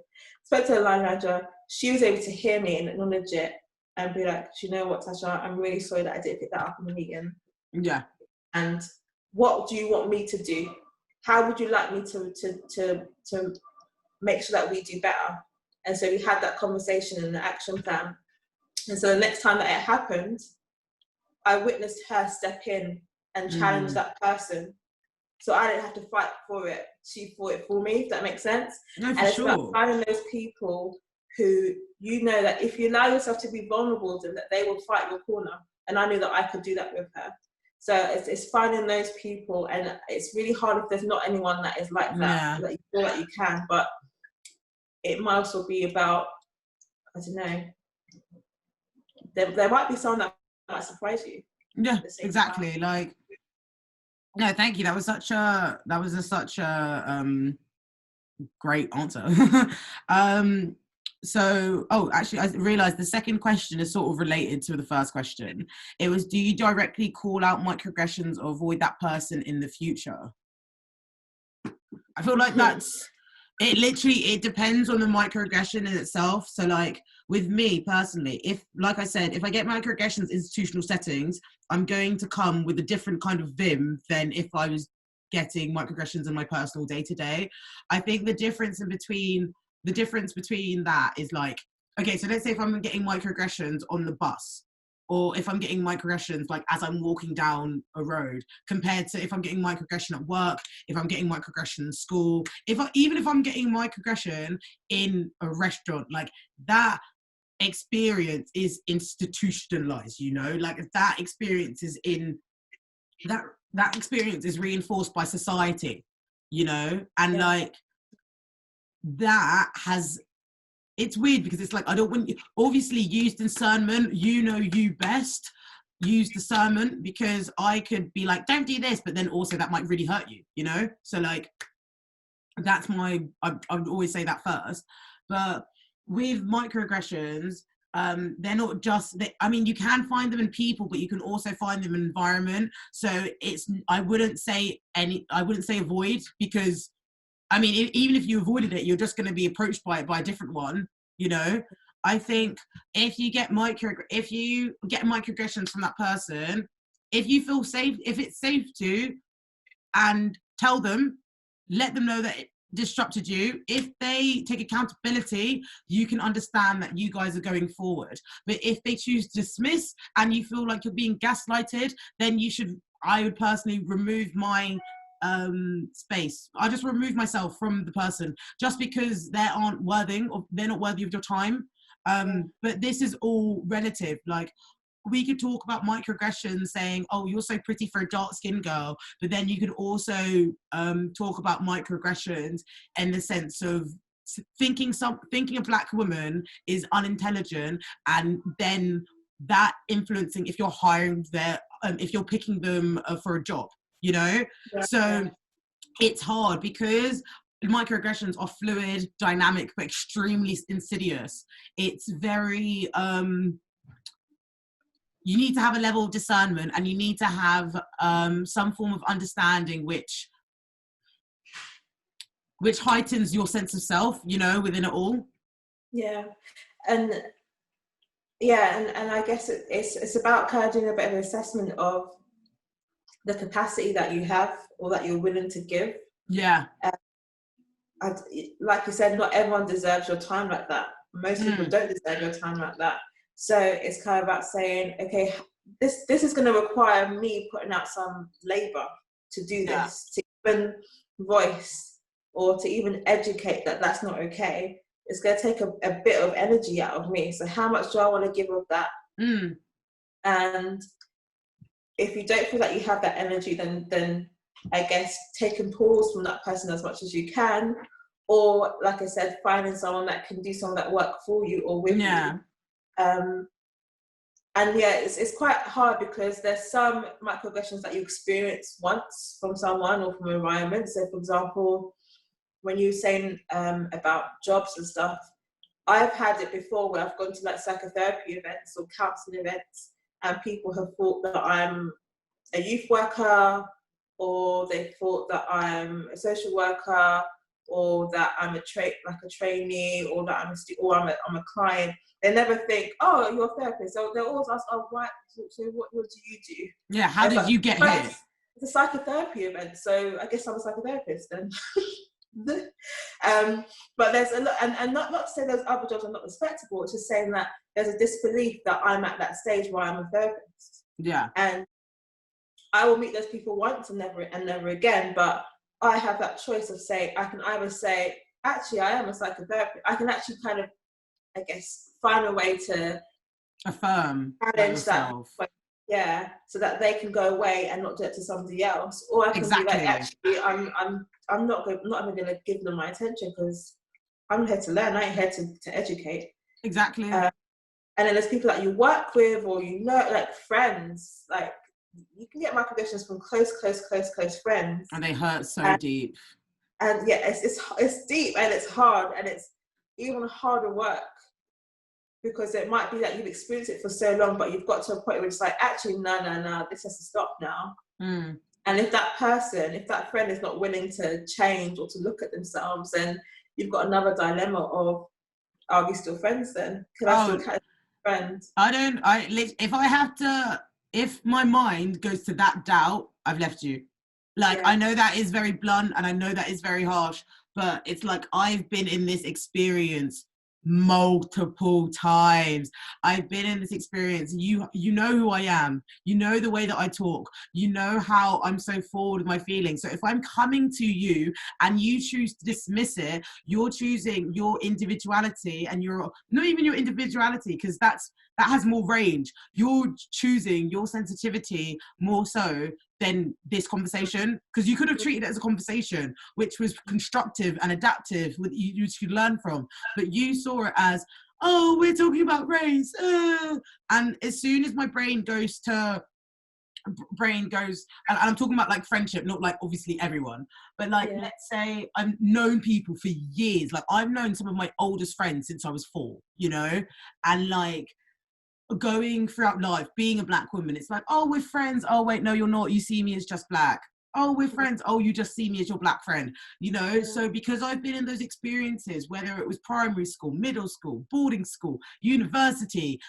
Spoke to the line manager. She was able to hear me and acknowledge it and be like, do you know what, Tasha, I'm really sorry that I didn't pick that up in the meeting. Yeah. And what do you want me to do? How would you like me to make sure that we do better? And so we had that conversation and the action plan. And so the next time that it happened, I witnessed her step in and challenge that person. So I didn't have to fight for it. She fought it for me, if that makes sense. No, and it's about finding those people who, you know, that if you allow yourself to be vulnerable, then that they will fight your corner. And I knew that I could do that with her. So it's finding those people, and it's really hard if there's not anyone that is like that, that you feel like you can. But it might also be about, I don't know, there might be someone that might surprise you. Yeah, exactly. Time. Like, no, thank you. That was such a great answer. So, actually, I realized the second question is sort of related to the first question. It was, do you directly call out microaggressions or avoid that person in the future? I feel like it depends on the microaggression in itself. So like with me personally, if I get microaggressions in institutional settings, I'm going to come with a different kind of vim than if I was getting microaggressions in my personal day-to-day. I think the difference between that is like, okay, so let's say if I'm getting microaggressions on the bus, or if I'm getting microaggressions like as I'm walking down a road, compared to if I'm getting microaggression at work, if I'm getting microaggression in school, even if I'm getting microaggression in a restaurant, like that experience is institutionalized, you know, like that experience is that experience is reinforced by society, you know, and like that has, it's weird because it's like, I don't want you, obviously use discernment, you know, you best use discernment, because I could be like, don't do this, but then also that might really hurt you, you know? So like, that's I would always say that first. But with microaggressions, they're not just, you can find them in people, but you can also find them in environment. So I wouldn't say avoid, because even if you avoided it, you're just going to be approached by it by a different one, you know? I think if you get microaggressions from that person, if you feel safe, if it's safe to, and tell them, let them know that it disrupted you. If they take accountability, you can understand that you guys are going forward. But if they choose to dismiss and you feel like you're being gaslighted, then I would personally remove my space. I just remove myself from the person, just because they're not worthy of your time. But this is all relative. Like, we could talk about microaggressions, saying, oh, you're so pretty for a dark-skinned girl, but then you could also talk about microaggressions in the sense of thinking a black woman is unintelligent, and then that influencing if you're hiring if you're picking them for a job, you know? So it's hard because microaggressions are fluid, dynamic, but extremely insidious. It's very you need to have a level of discernment, and you need to have some form of understanding which heightens your sense of self, you know, within it all. Yeah. And I guess it's about kind of doing a bit of an assessment of the capacity that you have or that you're willing to give. Yeah. Like you said, not everyone deserves your time like that. Most people don't deserve your time like that. So it's kind of about saying, okay, this is going to require me putting out some labor to do this, to even voice or to even educate that that's not okay. It's going to take a bit of energy out of me. So how much do I want to give of that? And if you don't feel that you have that energy, then I guess take and pause from that person as much as you can, or like I said, finding someone that can do some of that work for you or with you. And yeah, it's quite hard because there's some microaggressions that you experience once from someone or from environment. So for example, when you were saying about jobs and stuff, I've had it before where I've gone to like psychotherapy events or counselling events, and people have thought that I'm a youth worker, or they thought that I'm a social worker, or that I'm a trainee, or that I'm a client. They never think, oh, you're a therapist. So they always ask, oh, why? So what do you do? Yeah, how did you get here? It's a psychotherapy event, so I guess I'm a psychotherapist then. But there's a lot, and not to say those other jobs are not respectable. It's just saying that there's a disbelief that I'm at that stage where I'm a therapist. Yeah. And I will meet those people once and never again. But I have that choice of saying, I can either say, actually, I am a psychotherapist. I can actually kind of, I guess, find a way to affirm challenge that. Yeah, so that they can go away and not do it to somebody else, or I can be like, actually, I'm not even going to give them my attention because I'm here to learn. I ain't here to educate. Exactly. And then there's people that you work with, or you know, like friends. Like you can get microaggressions from close friends, and they hurt so deep. And yeah, it's deep and it's hard, and it's even harder work. Because it might be that you've experienced it for so long, but you've got to a point where it's like, actually, no, this has to stop now. And if that friend is not willing to change or to look at themselves, then you've got another dilemma of, are we still friends then? Can I still catch friends? If my mind goes to that doubt, I've left you. Like, I know that is very blunt and I know that is very harsh, but it's like, I've been in this experience multiple times. I've been in this experience. You know who I am. You know the way that I talk. You know how I'm so forward with my feelings. So if I'm coming to you and you choose to dismiss it, you're choosing your individuality, and you're not even your individuality, because that has more range. You're choosing your sensitivity more so than this conversation, because you could have treated it as a conversation which was constructive and adaptive, with you could learn from, but you saw it as, oh, we're talking about race, and as soon as my brain goes, and I'm talking about like friendship, not like obviously everyone, but like let's say I've known people for years, like I've known some of my oldest friends since I was 4, you know, and like going throughout life, being a black woman, it's like, oh, we're friends. Oh, wait, no, you're not. You see me as just black. Oh, we're friends. Oh, you just see me as your black friend, you know? So because I've been in those experiences, whether it was primary school, middle school, boarding school, university,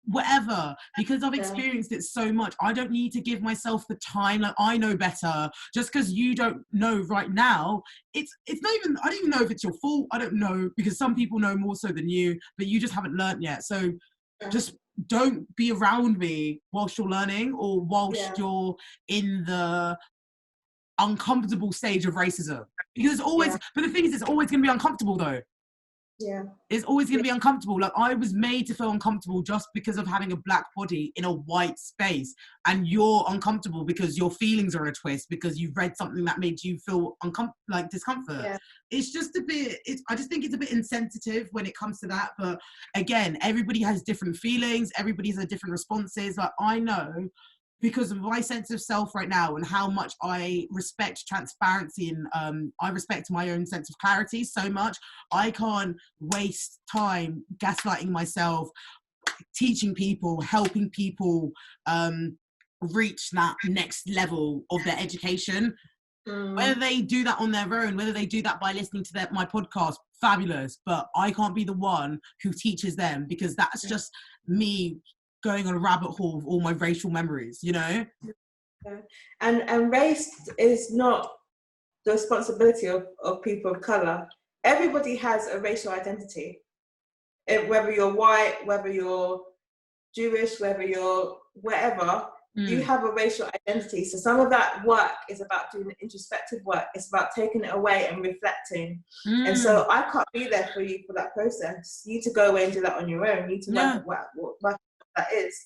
whatever, because I've experienced it so much, I don't need to give myself the time. Like, I know better. Just because you don't know right now, it's not even, I don't even know if it's your fault. I don't know, because some people know more so than you, but you just haven't learned yet. So just don't be around me whilst you're learning, or whilst you're in the uncomfortable stage of racism, because it's always, but the thing is, it's always going to be uncomfortable though. It's always going to be uncomfortable. Like, I was made to feel uncomfortable just because of having a black body in a white space, and you're uncomfortable because your feelings are a twist, because you've read something that made you feel like discomfort. It's just a bit, I just think it's a bit insensitive when it comes to that. But again, everybody has different feelings, everybody has different responses. Like, I know, because of my sense of self right now and how much I respect transparency, and I respect my own sense of clarity so much, I can't waste time gaslighting myself, teaching people, helping people reach that next level of their education. Whether they do that on their own, whether they do that by listening to my podcast, fabulous. But I can't be the one who teaches them, because that's just me going on a rabbit hole of all my racial memories, you know? And race is not the responsibility of people of colour. Everybody has a racial identity. Whether you're white, whether you're Jewish, whether you're whatever, you have a racial identity. So some of that work is about doing introspective work. It's about taking it away and reflecting. And so I can't be there for you for that process. You need to go away and do that on your own. You need to work what that is.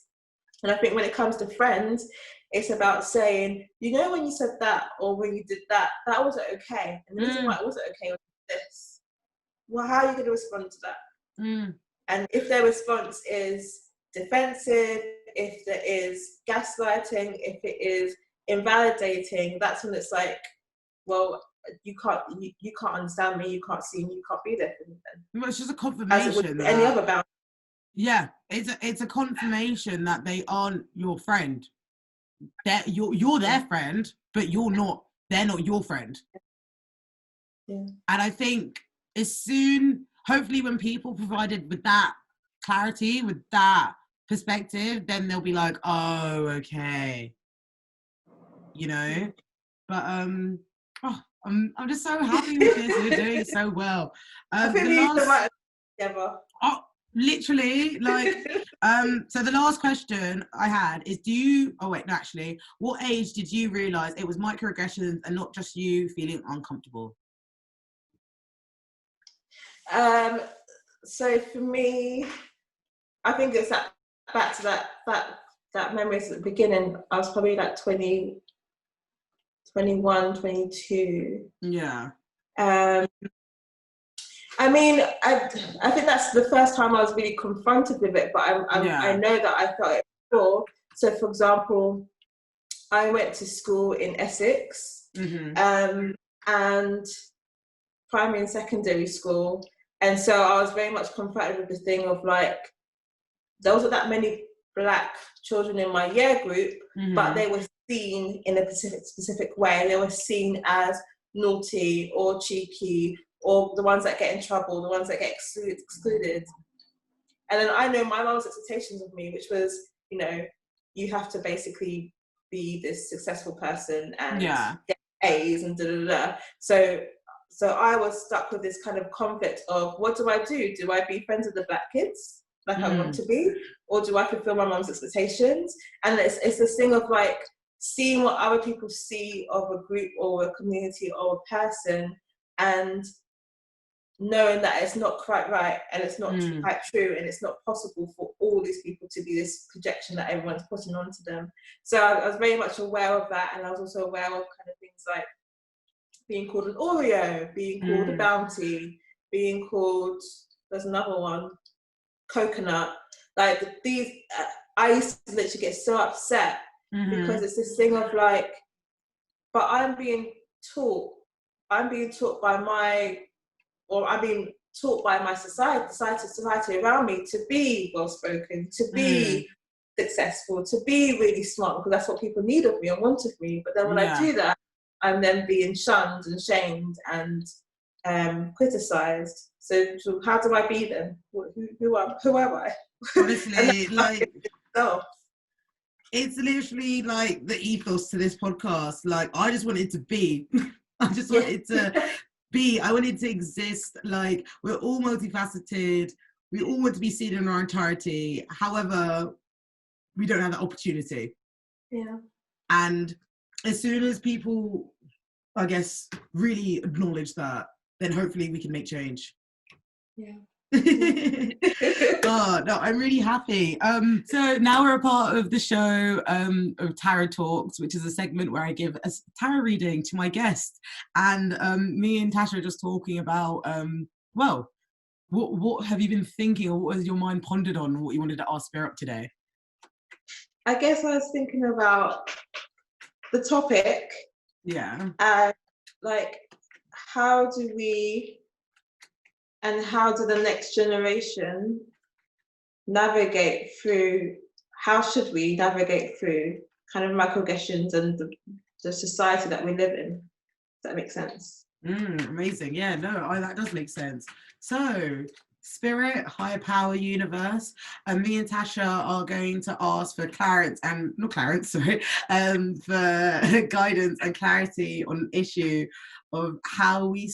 And I think when it comes to friends, it's about saying, you know, when you said that or when you did that, that wasn't okay. And the reason why it wasn't okay was this. Well, how are you going to respond to that? And if their response is defensive, if there is gaslighting, if it is invalidating, that's when it's like, well, you can't understand me, you can't see me, you can't be there for me then. Well, it's just a confirmation. As it would any other boundary. Yeah, it's a confirmation that they aren't your friend. You're their friend, but they're not your friend. Yeah. And I think hopefully when people provided with that clarity, with that perspective, then they'll be like, oh, okay, you know. But I'm just so happy with this. We're doing so well. I think we need to write together. Oh, literally, like, so the last question I had is, what age did you realise it was microaggressions and not just you feeling uncomfortable? So for me, I think it's back to that memories at the beginning. I was probably like 20, 21, 22. Yeah. I mean, I think that's the first time I was really confronted with it, but I know that I felt it before. So, for example, I went to school in Essex, and primary and secondary school, and so I was very much confronted with the thing of like, there wasn't that many Black children in my year group, but they were seen in a specific way. They were seen as naughty or cheeky, or the ones that get in trouble, the ones that get excluded. And then I know my mum's expectations of me, which was, you know, you have to basically be this successful person and get A's and da-da-da. So I was stuck with this kind of conflict of, what do I do? Do I be friends with the Black kids like I want to be? Or do I fulfill my mum's expectations? And it's this thing of like seeing what other people see of a group or a community or a person, and knowing that it's not quite right and it's not quite true, and it's not possible for all these people to be this projection that everyone's putting onto them. So I was very much aware of that, and I was also aware of kind of things like being called an Oreo, being called a Bounty, being called, there's another one, coconut. Like these, I used to literally get so upset because it's this thing of like, but I'm being taught by my society around me to be well-spoken, to be successful, to be really smart, because that's what people need of me and want of me. But then when I do that, I'm then being shunned and shamed and criticised. So how do I be then? Who am I? Honestly, like, it's literally like the ethos to this podcast. Like, I just wanted to be. I just wanted to be. I wanted to exist. Like, we're all multifaceted. We all want to be seen in our entirety. However, we don't have that opportunity. Yeah. And as soon as people, I guess, really acknowledge that, then hopefully we can make change. Yeah. Oh, no, I'm really happy. So now we're a part of the show of Tarot Talks, which is a segment where I give a tarot reading to my guest. And me and Tasha are just talking about, what have you been thinking, or what has your mind pondered on, what you wanted to ask Spirit today? I guess I was thinking about the topic. Yeah. And like, how do the next generation navigate through, how should we navigate through kind of microaggressions and the society that we live in? Does that make sense? Amazing. Yeah, no, that does make sense. So, spirit, higher power, universe, and me and Tasha are going to ask for clarence and not clarence, sorry, for guidance and clarity on an issue of how we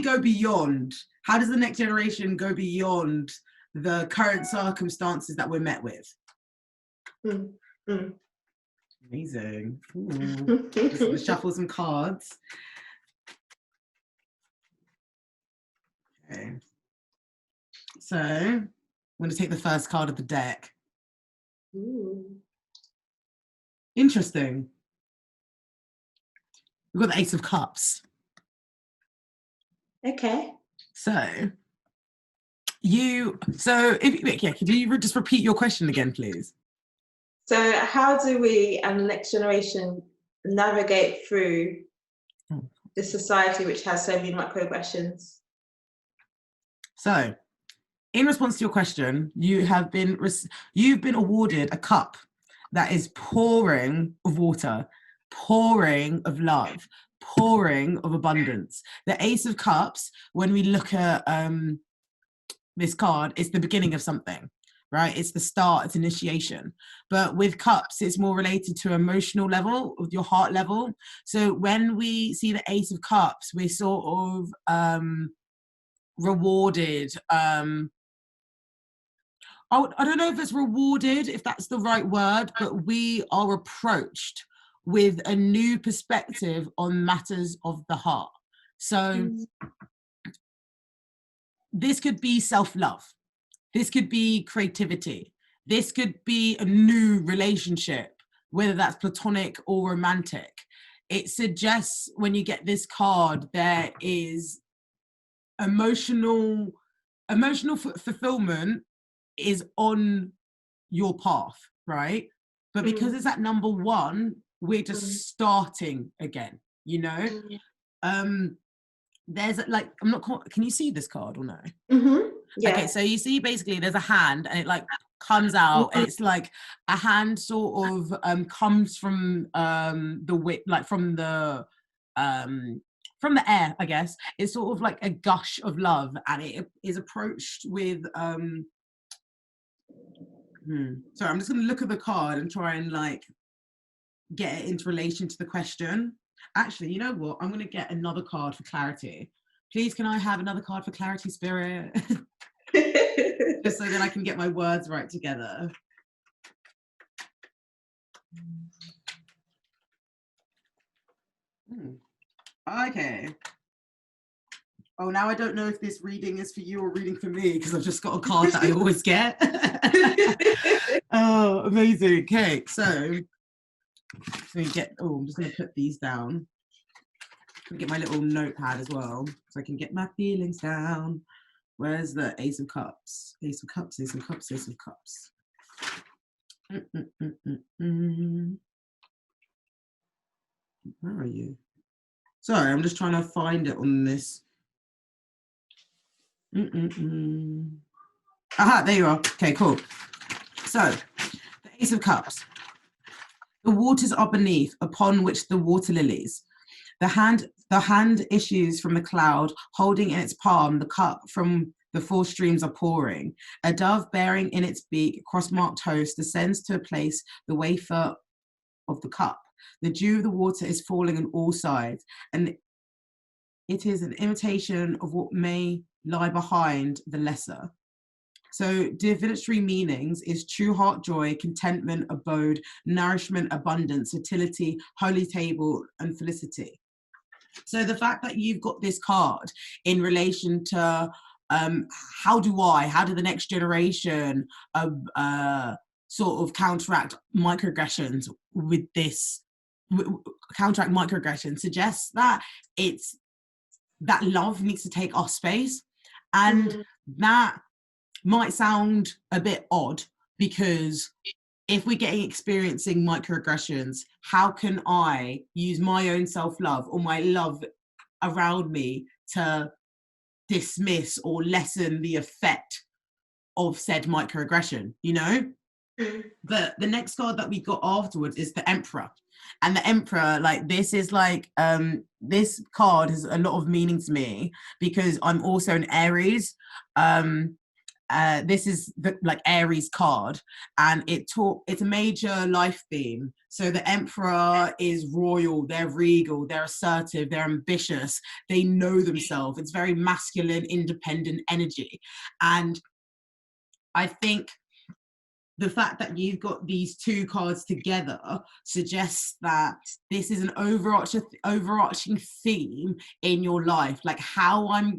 go beyond. How does the next generation go beyond the current circumstances that we're met with? Amazing. Let's shuffle some cards. Okay. So I'm going to take the first card of the deck. Interesting. We've got the Ace of Cups. Okay. Could you just repeat your question again, please? So how do we and the next generation navigate through the society which has so many microaggressions? So, in response to your question, you've been awarded a cup that is pouring of water, pouring of love, pouring of abundance. The Ace of Cups, when we look at this card, it's the beginning of something, right? It's the start, it's initiation. But with cups, it's more related to emotional level, of your heart level. So when we see the Ace of Cups, we're sort of rewarded. I don't know if it's rewarded, if that's the right word, but we are approached with a new perspective on matters of the heart. So this could be self-love. This could be creativity. This could be a new relationship, whether that's platonic or romantic. It suggests when you get this card, there is emotional fulfillment is on your path, right? But because it's at number one, we're just starting again, you know? There's like, can you see this card or no? Yeah. Okay, so you see basically there's a hand and it like comes out and it's like a hand sort of comes from from the air, I guess. It's sort of like a gush of love and it is approached with sorry, I'm just going to look at the card and try and like get it into relation to the question. Actually, you know what? I'm going to get another card for clarity. Please, can I have another card for clarity, Spirit? Just so that I can get my words right together. Okay. Oh, now I don't know if this reading is for you or reading for me because I've just got a card that I always get. Oh, amazing. Okay, so I'm just going to put these down. I'm going to get my little notepad as well so I can get my feelings down. Where's the Ace of Cups? Ace of Cups, Ace of Cups, Ace of Cups. Where are you? Sorry, I'm just trying to find it on this. Aha, there you are. Okay, cool. So, the Ace of Cups. The waters are beneath, upon which the water lilies. The hand issues from the cloud, holding in its palm the cup from the four streams are pouring. A dove bearing in its beak cross-marked host descends to a place the wafer of the cup. The dew of the water is falling on all sides, and it is an imitation of what may lie behind the lesser. So divinatory meanings is true heart joy, contentment, abode, nourishment, abundance, fertility, holy table, and felicity. So the fact that you've got this card in relation to how do the next generation sort of counteract microaggressions with this, counteract microaggression suggests that it's that love needs to take our space. And that might sound a bit odd because if we're experiencing microaggressions, how can I use my own self-love or my love around me to dismiss or lessen the effect of said microaggression, you know? But the next card that we got afterwards is the Emperor. And the Emperor, like, this is like, this card has a lot of meaning to me because I'm also an Aries. This is the like Aries card, and it's a major life theme. So the Emperor is royal, they're regal, they're assertive, they're ambitious, they know themselves. It's very masculine, independent energy. And I think the fact that you've got these two cards together suggests that this is an overarching theme in your life. Like, how am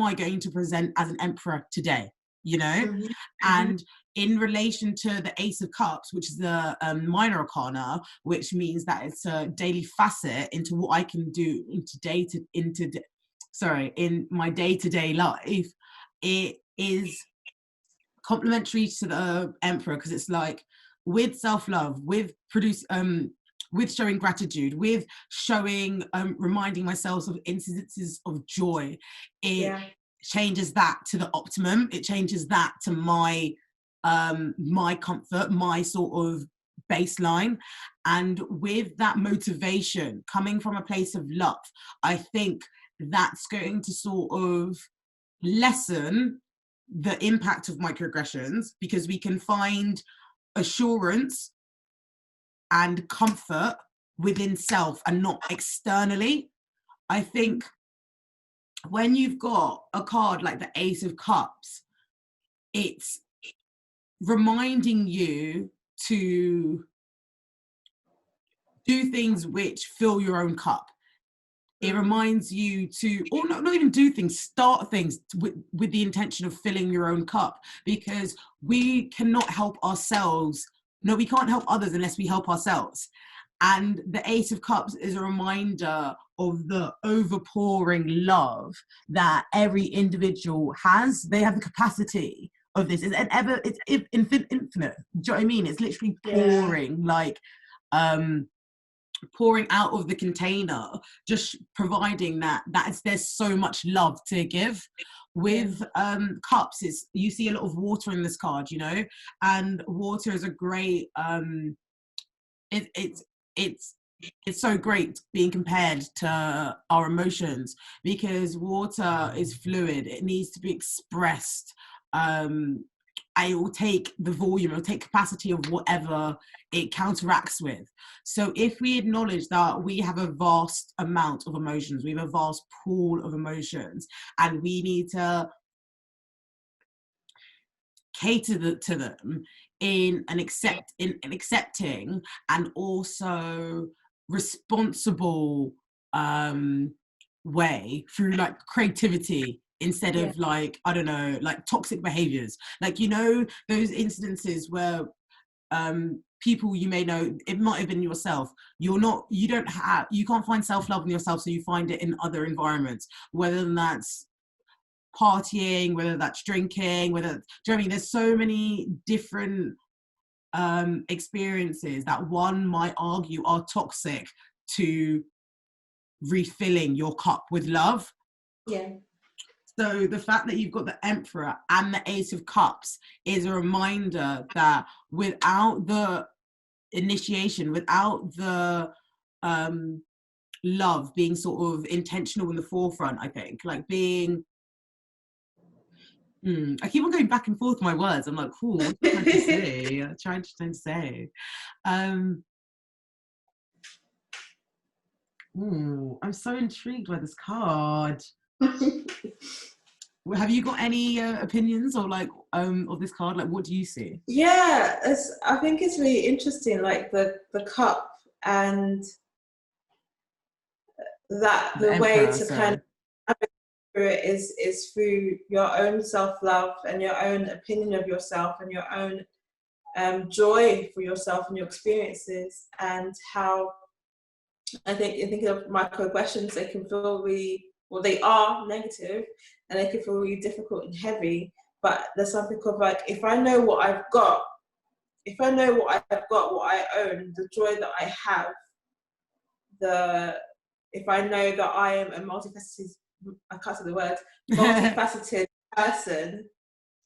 I going to present as an Emperor today? You know? And in relation to the Ace of Cups, which is the minor arcana, which means that it's a daily facet into what I can do in my day-to-day life, it is complementary to the Emperor, because it's like, with self-love, with showing gratitude, with showing reminding myself of incidences of joy, it changes that to the optimum. It changes that to my my comfort, my sort of baseline. And with that motivation coming from a place of love, I think that's going to sort of lessen the impact of microaggressions, because we can find assurance and comfort within self and not externally. I think when you've got a card like the Ace of Cups, it's reminding you to do things which fill your own cup. It reminds you to, or not even do things, start things with the intention of filling your own cup, because we cannot help ourselves. No, we can't help others unless we help ourselves. And the Ace of Cups is a reminder of the overpouring love that every individual has. They have the capacity of this. It's infinite. Do you know what I mean? It's literally pouring, like, pouring out of the container, just providing there's so much love to give. With cups, you see a lot of water in this card, you know, and water is a great it's so great being compared to our emotions, because water is fluid. It needs to be expressed. It will take the volume, it will take capacity of whatever it counteracts with. So if we acknowledge that we have a vast amount of emotions, we have a vast pool of emotions, and we need to cater to them in an accepting and also responsible way, through like creativity, instead of like, I don't know, like toxic behaviors. Like, you know, those incidences where people you may know, it might have been yourself, you can't find self-love in yourself, so you find it in other environments, whether that's partying, whether that's drinking, do you know what I mean? There's so many different experiences that one might argue are toxic to refilling your cup with love. So the fact that you've got the Emperor and the Ace of Cups is a reminder that without the initiation, without the love being sort of intentional in the forefront, I think, like being I keep on going back and forth with my words. I'm like, cool, what am I trying to say? I'm trying to say. I'm so intrigued by this card. Have you got any opinions or like of this card? Like, what do you see? Yeah, I think it's really interesting, like the cup, and that the way to kind of through it is through your own self-love and your own opinion of yourself and your own joy for yourself and your experiences, and how I think of microaggressions, they can feel really, well, they are negative and they can feel really difficult and heavy, but there's something of like, if I know what I've got, what I own, the joy that I have, if I know that I am a multifaceted I can't say the word, multifaceted person,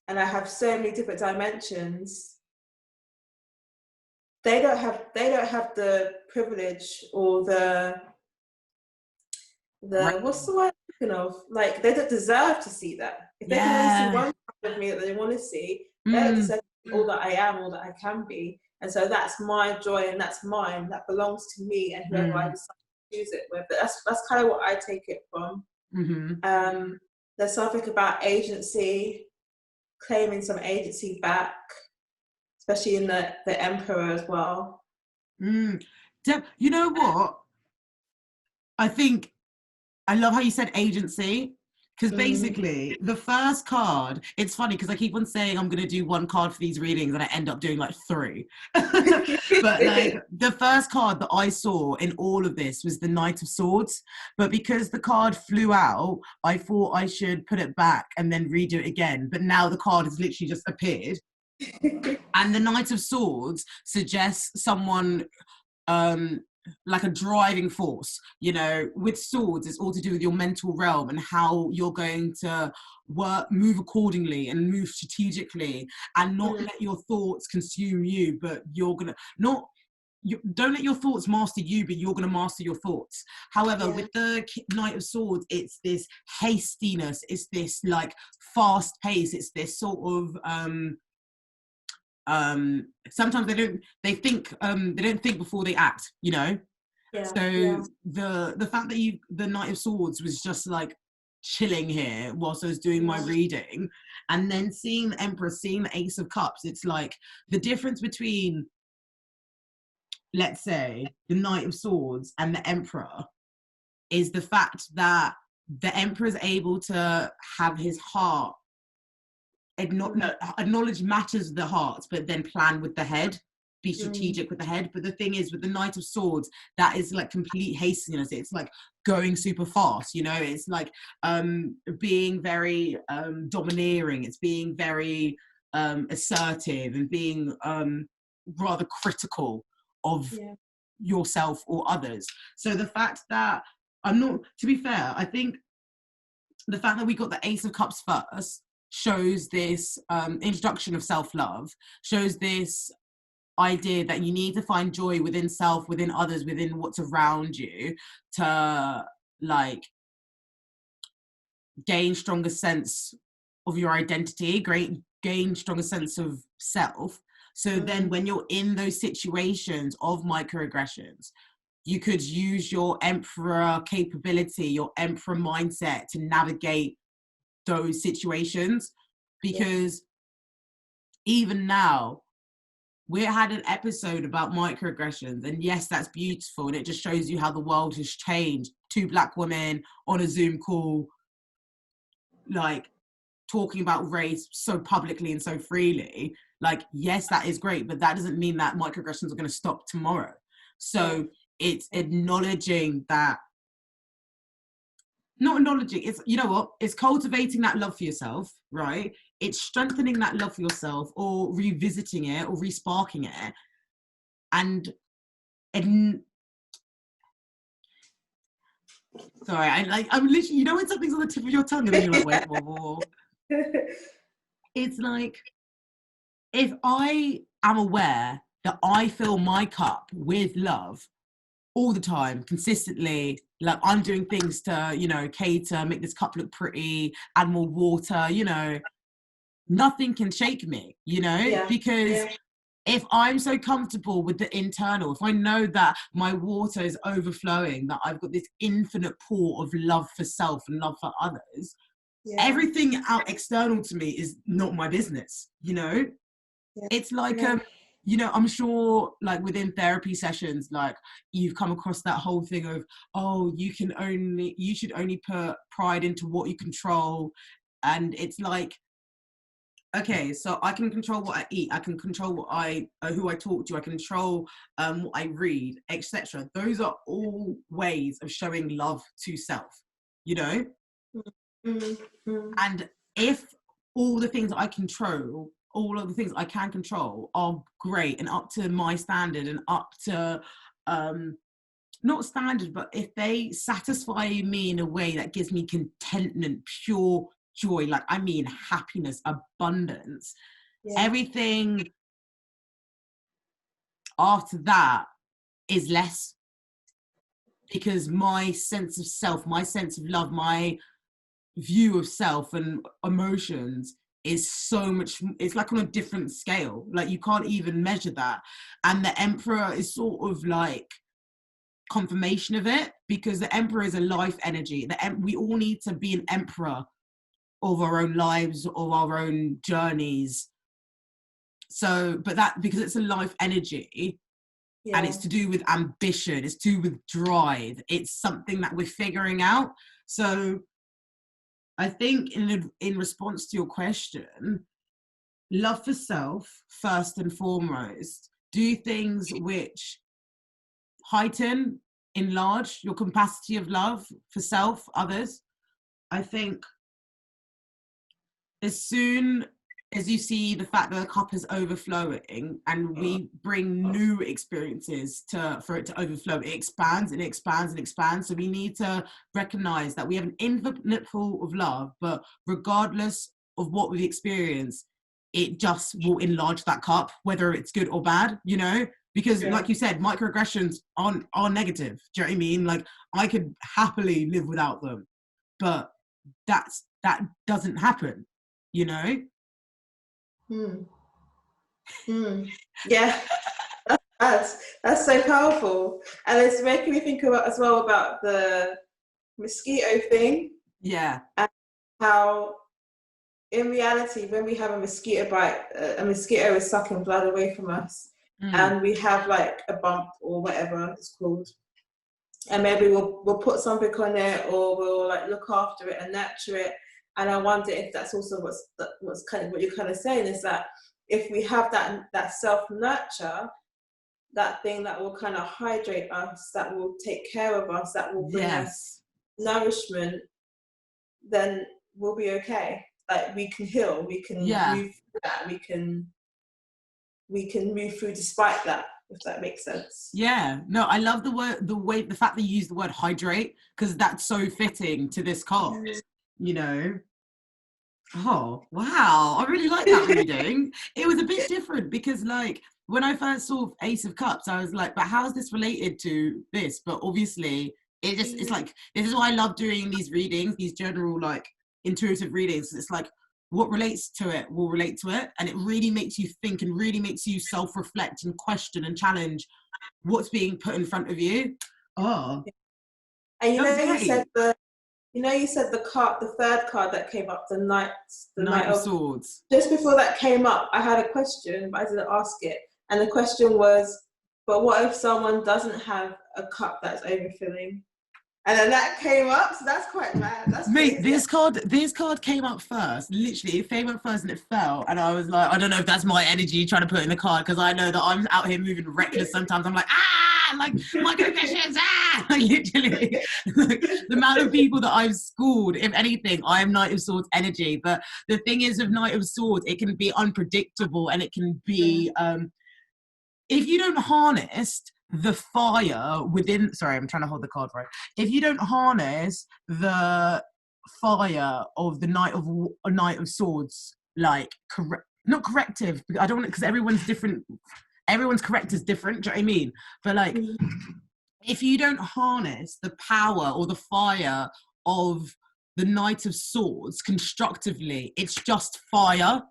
and I have so many different dimensions. They don't have the privilege or the Right. what's the word I'm thinking of? Like, they don't deserve to see that. If they can only see one side of me that they want to see, they don't deserve to see all that I am, all that I can be. And so that's my joy, and that's mine. That belongs to me and whoever I decide to choose it with. But that's kind of what I take it from. There's something about agency, claiming some agency back, especially in the emperor as well. You know what? I think I love how you said agency, because basically the first card, it's funny because I keep on saying I'm going to do one card for these readings and I end up doing like 3. But like the first card that I saw in all of this was the Knight of Swords. But because the card flew out, I thought I should put it back and then redo it again. But now the card has literally just appeared. And the Knight of Swords suggests someone like a driving force, you know. With swords, it's all to do with your mental realm and how you're going to move accordingly and move strategically, and not let your thoughts consume you, but you're gonna don't let your thoughts master you, but you're going to master your thoughts. However, with the Knight of Swords, it's this hastiness, it's this like fast pace, it's this sort of sometimes they don't think before they act, you know. The fact that the Knight of Swords was just like chilling here whilst I was doing my reading, and then seeing the Emperor, seeing the Ace of Cups, it's like the difference between, let's say, the Knight of Swords and the Emperor is the fact that the Emperor is able to have his heart acknowledge matters of the heart, but then plan with the head, be strategic with the head. But the thing is, with the Knight of Swords, that is like complete hastiness. It's like going super fast, you know. It's like being very domineering. It's being very assertive and being rather critical of yourself or others. So the fact that to be fair, I think the fact that we got the Ace of Cups first shows this introduction of self-love, shows this idea that you need to find joy within self, within others, within what's around you, to like gain stronger sense of your identity, gain stronger sense of self. So then when you're in those situations of microaggressions, you could use your Emperor capability, your Emperor mindset to navigate those situations. Because even now, we had an episode about microaggressions, and yes, that's beautiful, and it just shows you how the world has changed. 2 Black women on a Zoom call, like talking about race so publicly and so freely. Like, yes, that is great, but that doesn't mean that microaggressions are going to stop tomorrow. So it's acknowledging that, not acknowledging, it's, you know what, it's cultivating that love for yourself, right? It's strengthening that love for yourself, or revisiting it, or resparking it. And sorry, I'm literally, you know when something's on the tip of your tongue and then you're like, wait, whoa. It's like, if I am aware that I fill my cup with love all the time, consistently, like I'm doing things to, you know, cater, make this cup look pretty, add more water, you know, nothing can shake me, you know, because if I'm so comfortable with the internal, if I know that my water is overflowing, that I've got this infinite pool of love for self and love for others, everything out external to me is not my business, you know. It's like you know, I'm sure like within therapy sessions, like you've come across that whole thing of, oh, you should only put pride into what you control. And it's like, okay, so I can control what I eat, I can control who I talk to, I can control what I read, etc. Those are all ways of showing love to self, you know. And if all the things I control, all of the things I can control are great and up to my standard and up to not standard, but if they satisfy me in a way that gives me contentment, pure joy, like I mean happiness, abundance, everything after that is less, because my sense of self, my sense of love, my view of self and emotions is so much, it's like on a different scale, like you can't even measure that. And the Emperor is sort of like confirmation of it, because the Emperor is a life energy. We all need to be an emperor of our own lives, of our own journeys. So, but that, because it's a life energy, and it's to do with ambition, it's to do with drive, it's something that we're figuring out. So I think in response to your question, love for self first and foremost. Do things which heighten, enlarge your capacity of love for self, others. I think as soon as you see the fact that the cup is overflowing and we bring new experiences for it to overflow, it expands and expands and expands. So we need to recognize that we have an infinite pool of love, but regardless of what we've experienced, it just will enlarge that cup, whether it's good or bad, you know? Because like you said, microaggressions are negative. Do you know what I mean? Like I could happily live without them, but that doesn't happen, you know? Yeah, that's so powerful, and it's making me think about as well about the mosquito thing. Yeah. And how in reality, when we have a mosquito bite, a mosquito is sucking blood away from us, and we have like a bump or whatever it's called, and maybe we'll put something on it, or we'll like look after it and nurture it. And I wonder if that's also what's kind of what you're kind of saying, is that if we have that self nurture, that thing that will kind of hydrate us, that will take care of us, that will bring us nourishment, then we'll be okay. Like we can heal, we can move through that, we can move through despite that, if that makes sense. Yeah, no, I love the fact that you use the word hydrate, because that's so fitting to this card, you know. Oh wow, I really like that reading. It was a bit different, because like when I first saw Ace of Cups, I was like, but how is this related to this? But obviously it's like, this is why I love doing these readings, these general like intuitive readings. It's like what relates to it will relate to it, and it really makes you think and really makes you self-reflect and question and challenge what's being put in front of you. Oh, and you said the third card that came up, the Knight of Swords. Just before that came up, I had a question, but I didn't ask it. And the question was, but what if someone doesn't have a cup that's overfilling? And then that came up, so that's quite mad. That's mate, this card came up first. Literally, it came up first and it fell. And I was like, I don't know if that's my energy trying to put in the card, because I know that I'm out here moving reckless sometimes. I'm like, like microaggressions, like literally. Like, the amount of people that I've schooled, if anything, I am Knight of Swords energy. But the thing is, with Knight of Swords, it can be unpredictable, and it can be, if you don't harness the fire within, sorry, I'm trying to hold the card right. If you don't harness the fire of the Knight of Swords, like not corrective, I don't want it, because everyone's different, everyone's correct is different, do you know what I mean? But like, if you don't harness the power or the fire of the Knight of Swords constructively, it's just fire,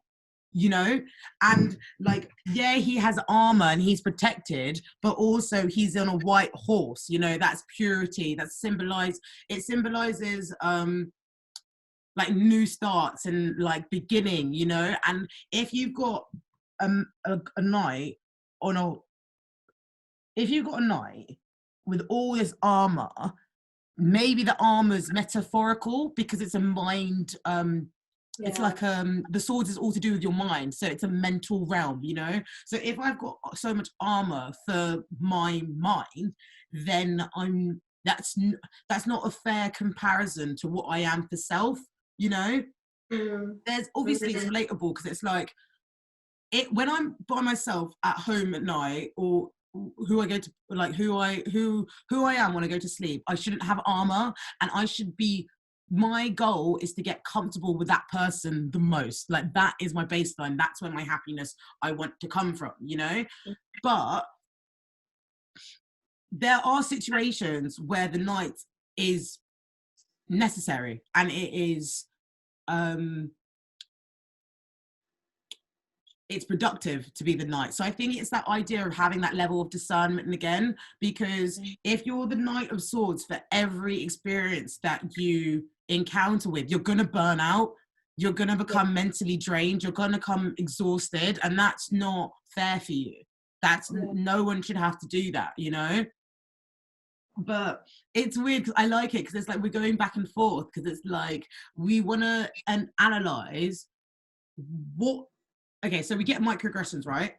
you know. And like, yeah, he has armor and he's protected, but also he's on a white horse, you know. That's purity, it symbolizes like new starts and like beginning, you know. And if you've got a knight on a if you've got a knight with all this armor, maybe the armor's metaphorical, because it's a mind, it's like the swords is all to do with your mind, so it's a mental realm, you know. So if I've got so much armor for my mind, then that's not a fair comparison to what I am for self, you know. There's obviously it's relatable, because it's like when I'm by myself at home at night, or who I go to, like who I am when I go to sleep. I shouldn't have armor, and I should be, my goal is to get comfortable with that person the most. Like that is my baseline. That's where my happiness I want to come from, you know? But there are situations where the night is necessary, and it is it's productive to be the knight. So I think it's that idea of having that level of discernment again, because if you're the Knight of Swords for every experience that you encounter with, you're gonna burn out, you're gonna become mentally drained, you're gonna come exhausted, and that's not fair for you. That's no one should have to do that, you know? But it's weird because I like it, because it's like we're going back and forth, because it's like we want to analyze what. Okay, so we get microaggressions, right?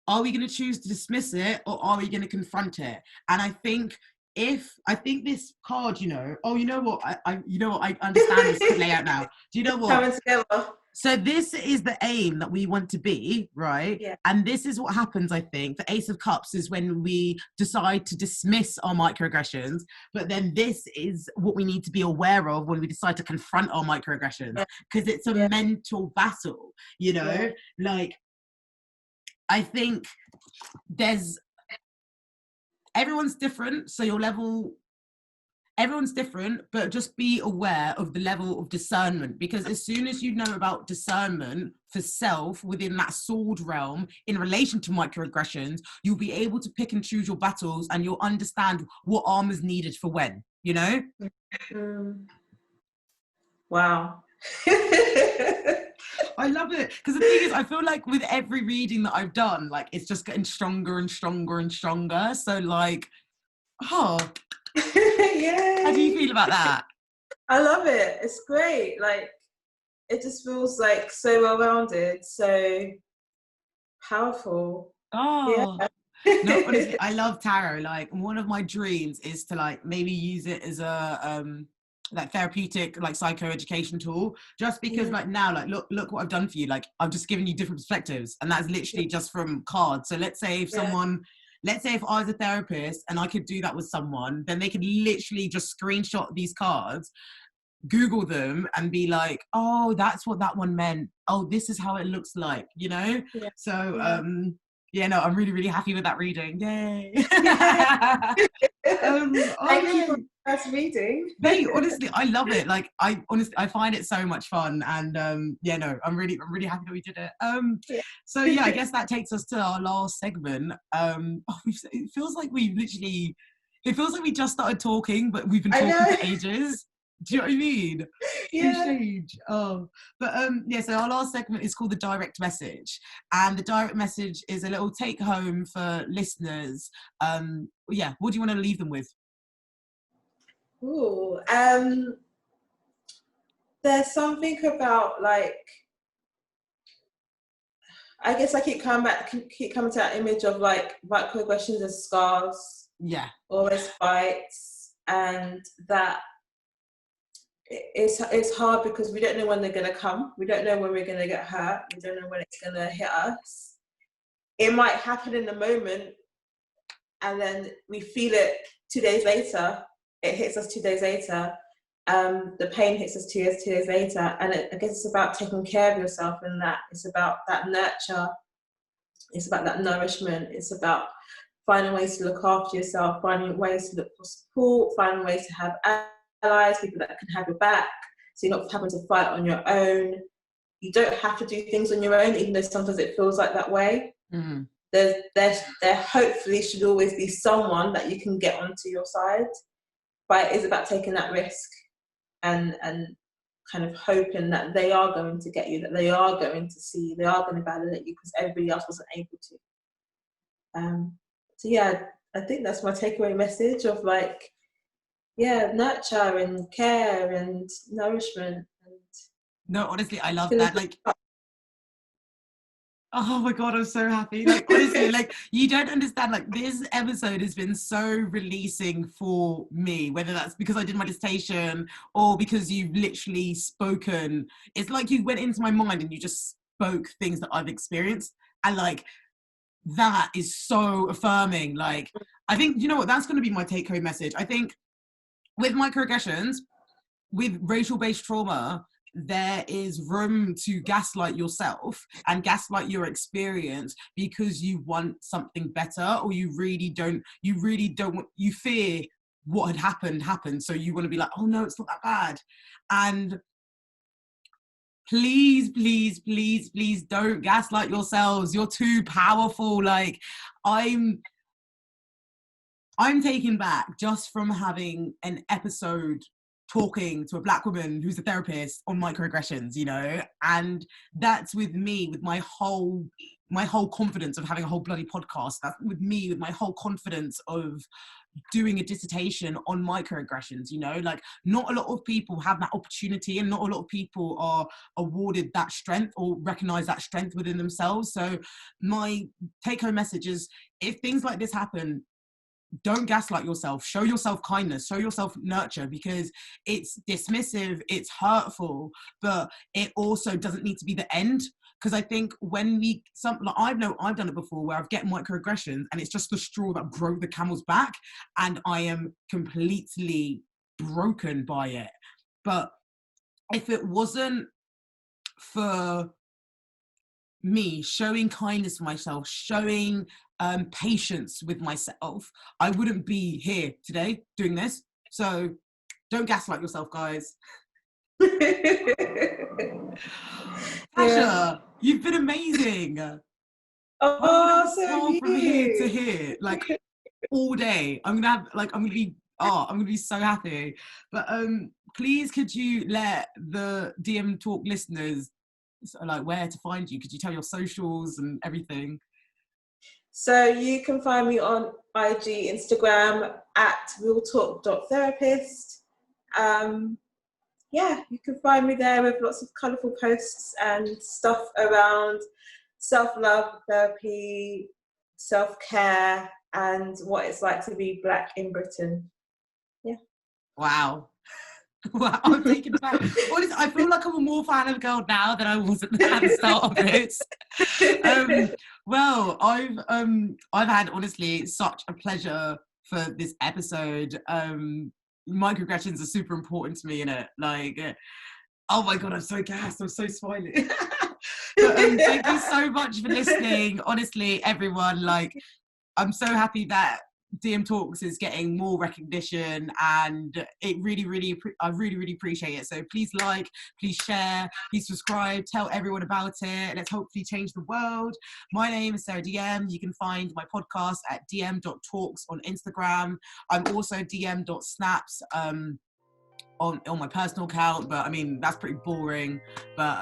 Are we going to choose to dismiss it, or are we going to confront it? And I think this card, you know, oh, you know what, I understand this layout now. Do you know what? Coming together. So this is the aim that we want to be, right? Yeah. And this is what happens, I think. The Ace of Cups is when we decide to dismiss our microaggressions, but then this is what we need to be aware of when we decide to confront our microaggressions, because it's a mental battle, you know? Like, I think everyone's different, so everyone's different, but just be aware of the level of discernment, because as soon as you know about discernment for self within that sword realm in relation to microaggressions, you'll be able to pick and choose your battles, and you'll understand what armor's needed for when, you know? Wow. I love it, because the thing is, I feel like with every reading that I've done, like it's just getting stronger and stronger and stronger. So like, oh, Yay. How do you feel about that? I love it. It's great. Like, it just feels like so well-rounded, so powerful. Oh, no, honestly, I love tarot. Like, one of my dreams is to like maybe use it as a like therapeutic, like psychoeducation tool, just because like now, like look what I've done for you. Like, I've just given you different perspectives, and that's literally just from cards. So let's say if I was a therapist and I could do that with someone, then they could literally just screenshot these cards, Google them, and be like, oh, that's what that one meant. Oh, this is how it looks like, you know? Yeah. So, no, I'm really, really happy with that reading. Yay. Thank you for that reading. Mate, honestly, I love it. Like, I find it so much fun, and I'm really happy that we did it. So yeah, I guess that takes us to our last segment. It feels like we just started talking, but we've been talking for ages. Do you know what I mean? Yeah. Oh, but so our last segment is called the direct message, and the direct message is a little take home for listeners. What do you want to leave them with? Ooh, there's something about, like, I guess I keep coming to that image of like microaggressions as scars. Yeah. Or as fights, and that it's hard because we don't know when they're going to come. We don't know when we're going to get hurt. We don't know when it's going to hit us. It might happen in the moment, and then we feel it 2 days later. It hits us 2 days later. The pain hits us 2 days later. And I guess it's about taking care of yourself, and that it's about that nurture. It's about that nourishment. It's about finding ways to look after yourself, finding ways to look for support, finding ways to have allies, people that can have your back, so you're not having to fight on your own. You don't have to do things on your own, even though sometimes it feels like that way. Mm-hmm. There hopefully should always be someone that you can get onto your side, but it is about taking that risk and kind of hoping that they are going to get you, that they are going to see you, they are going to validate you, because everybody else wasn't able to. So yeah, I think that's my takeaway message of like, nurture and care and nourishment. And no, honestly, I love that. Like, oh my God, I'm so happy. Like, honestly, like, you don't understand, like, this episode has been so releasing for me, whether that's because I did my dissertation or because you've literally spoken. It's like you went into my mind and you just spoke things that I've experienced. And like, that is so affirming. Like, I think, you know what, that's going to be my take-home message. I think with microaggressions, with racial-based trauma, there is room to gaslight yourself and gaslight your experience because you want something better, or you fear what had happened, so you want to be like, oh no, it's not that bad. And please don't gaslight yourselves. You're too powerful. Like, I'm taken back just from having an episode talking to a Black woman who's a therapist on microaggressions, you know, and that's with me, with my whole confidence of having a whole bloody podcast. That's with me, with my whole confidence of doing a dissertation on microaggressions, you know. Like, not a lot of people have that opportunity, and not a lot of people are awarded that strength or recognize that strength within themselves. So my take-home message is, if things like this happen, don't gaslight yourself. Show yourself kindness, show yourself nurture, because it's dismissive, it's hurtful, but it also doesn't need to be the end. Because I think when I've done it before, where I've get microaggressions and it's just the straw that broke the camel's back, and I am completely broken by it. But if it wasn't for me showing kindness for myself, showing patience with myself, I wouldn't be here today doing this. So don't gaslight yourself, guys. Tasha, you've been amazing. Oh, so from here to here, like all day. I'm gonna be so happy. But please, could you let the DM Talk listeners like where to find you? Could you tell your socials and everything? So you can find me on IG, Instagram at RealTalk.Therapist. Yeah, you can find me there with lots of colourful posts and stuff around self-love, therapy, self-care, and what it's like to be Black in Britain. Yeah. Wow. Wow, I'm taken aback. Honestly, I feel like I'm a more fan of girl now than I was at the start of this. Well, I've had honestly such a pleasure for this episode. Microaggressions are super important to me, innit? Like, oh my god, I'm so gassed, I'm so smiling. But, thank you so much for listening. Honestly, everyone, like, I'm so happy that DM Talks is getting more recognition, and I really appreciate it. So please like, please share, please subscribe, tell everyone about it. Let's hopefully change the world. My name is Sarah DM. You can find my podcast at dm.talks on Instagram. I'm also dm.snaps on my personal account, but I mean, that's pretty boring. But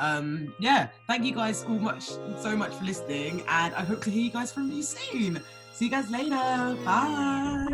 yeah, thank you guys so much for listening, and I hope to hear you guys from you soon. See you guys later. Bye.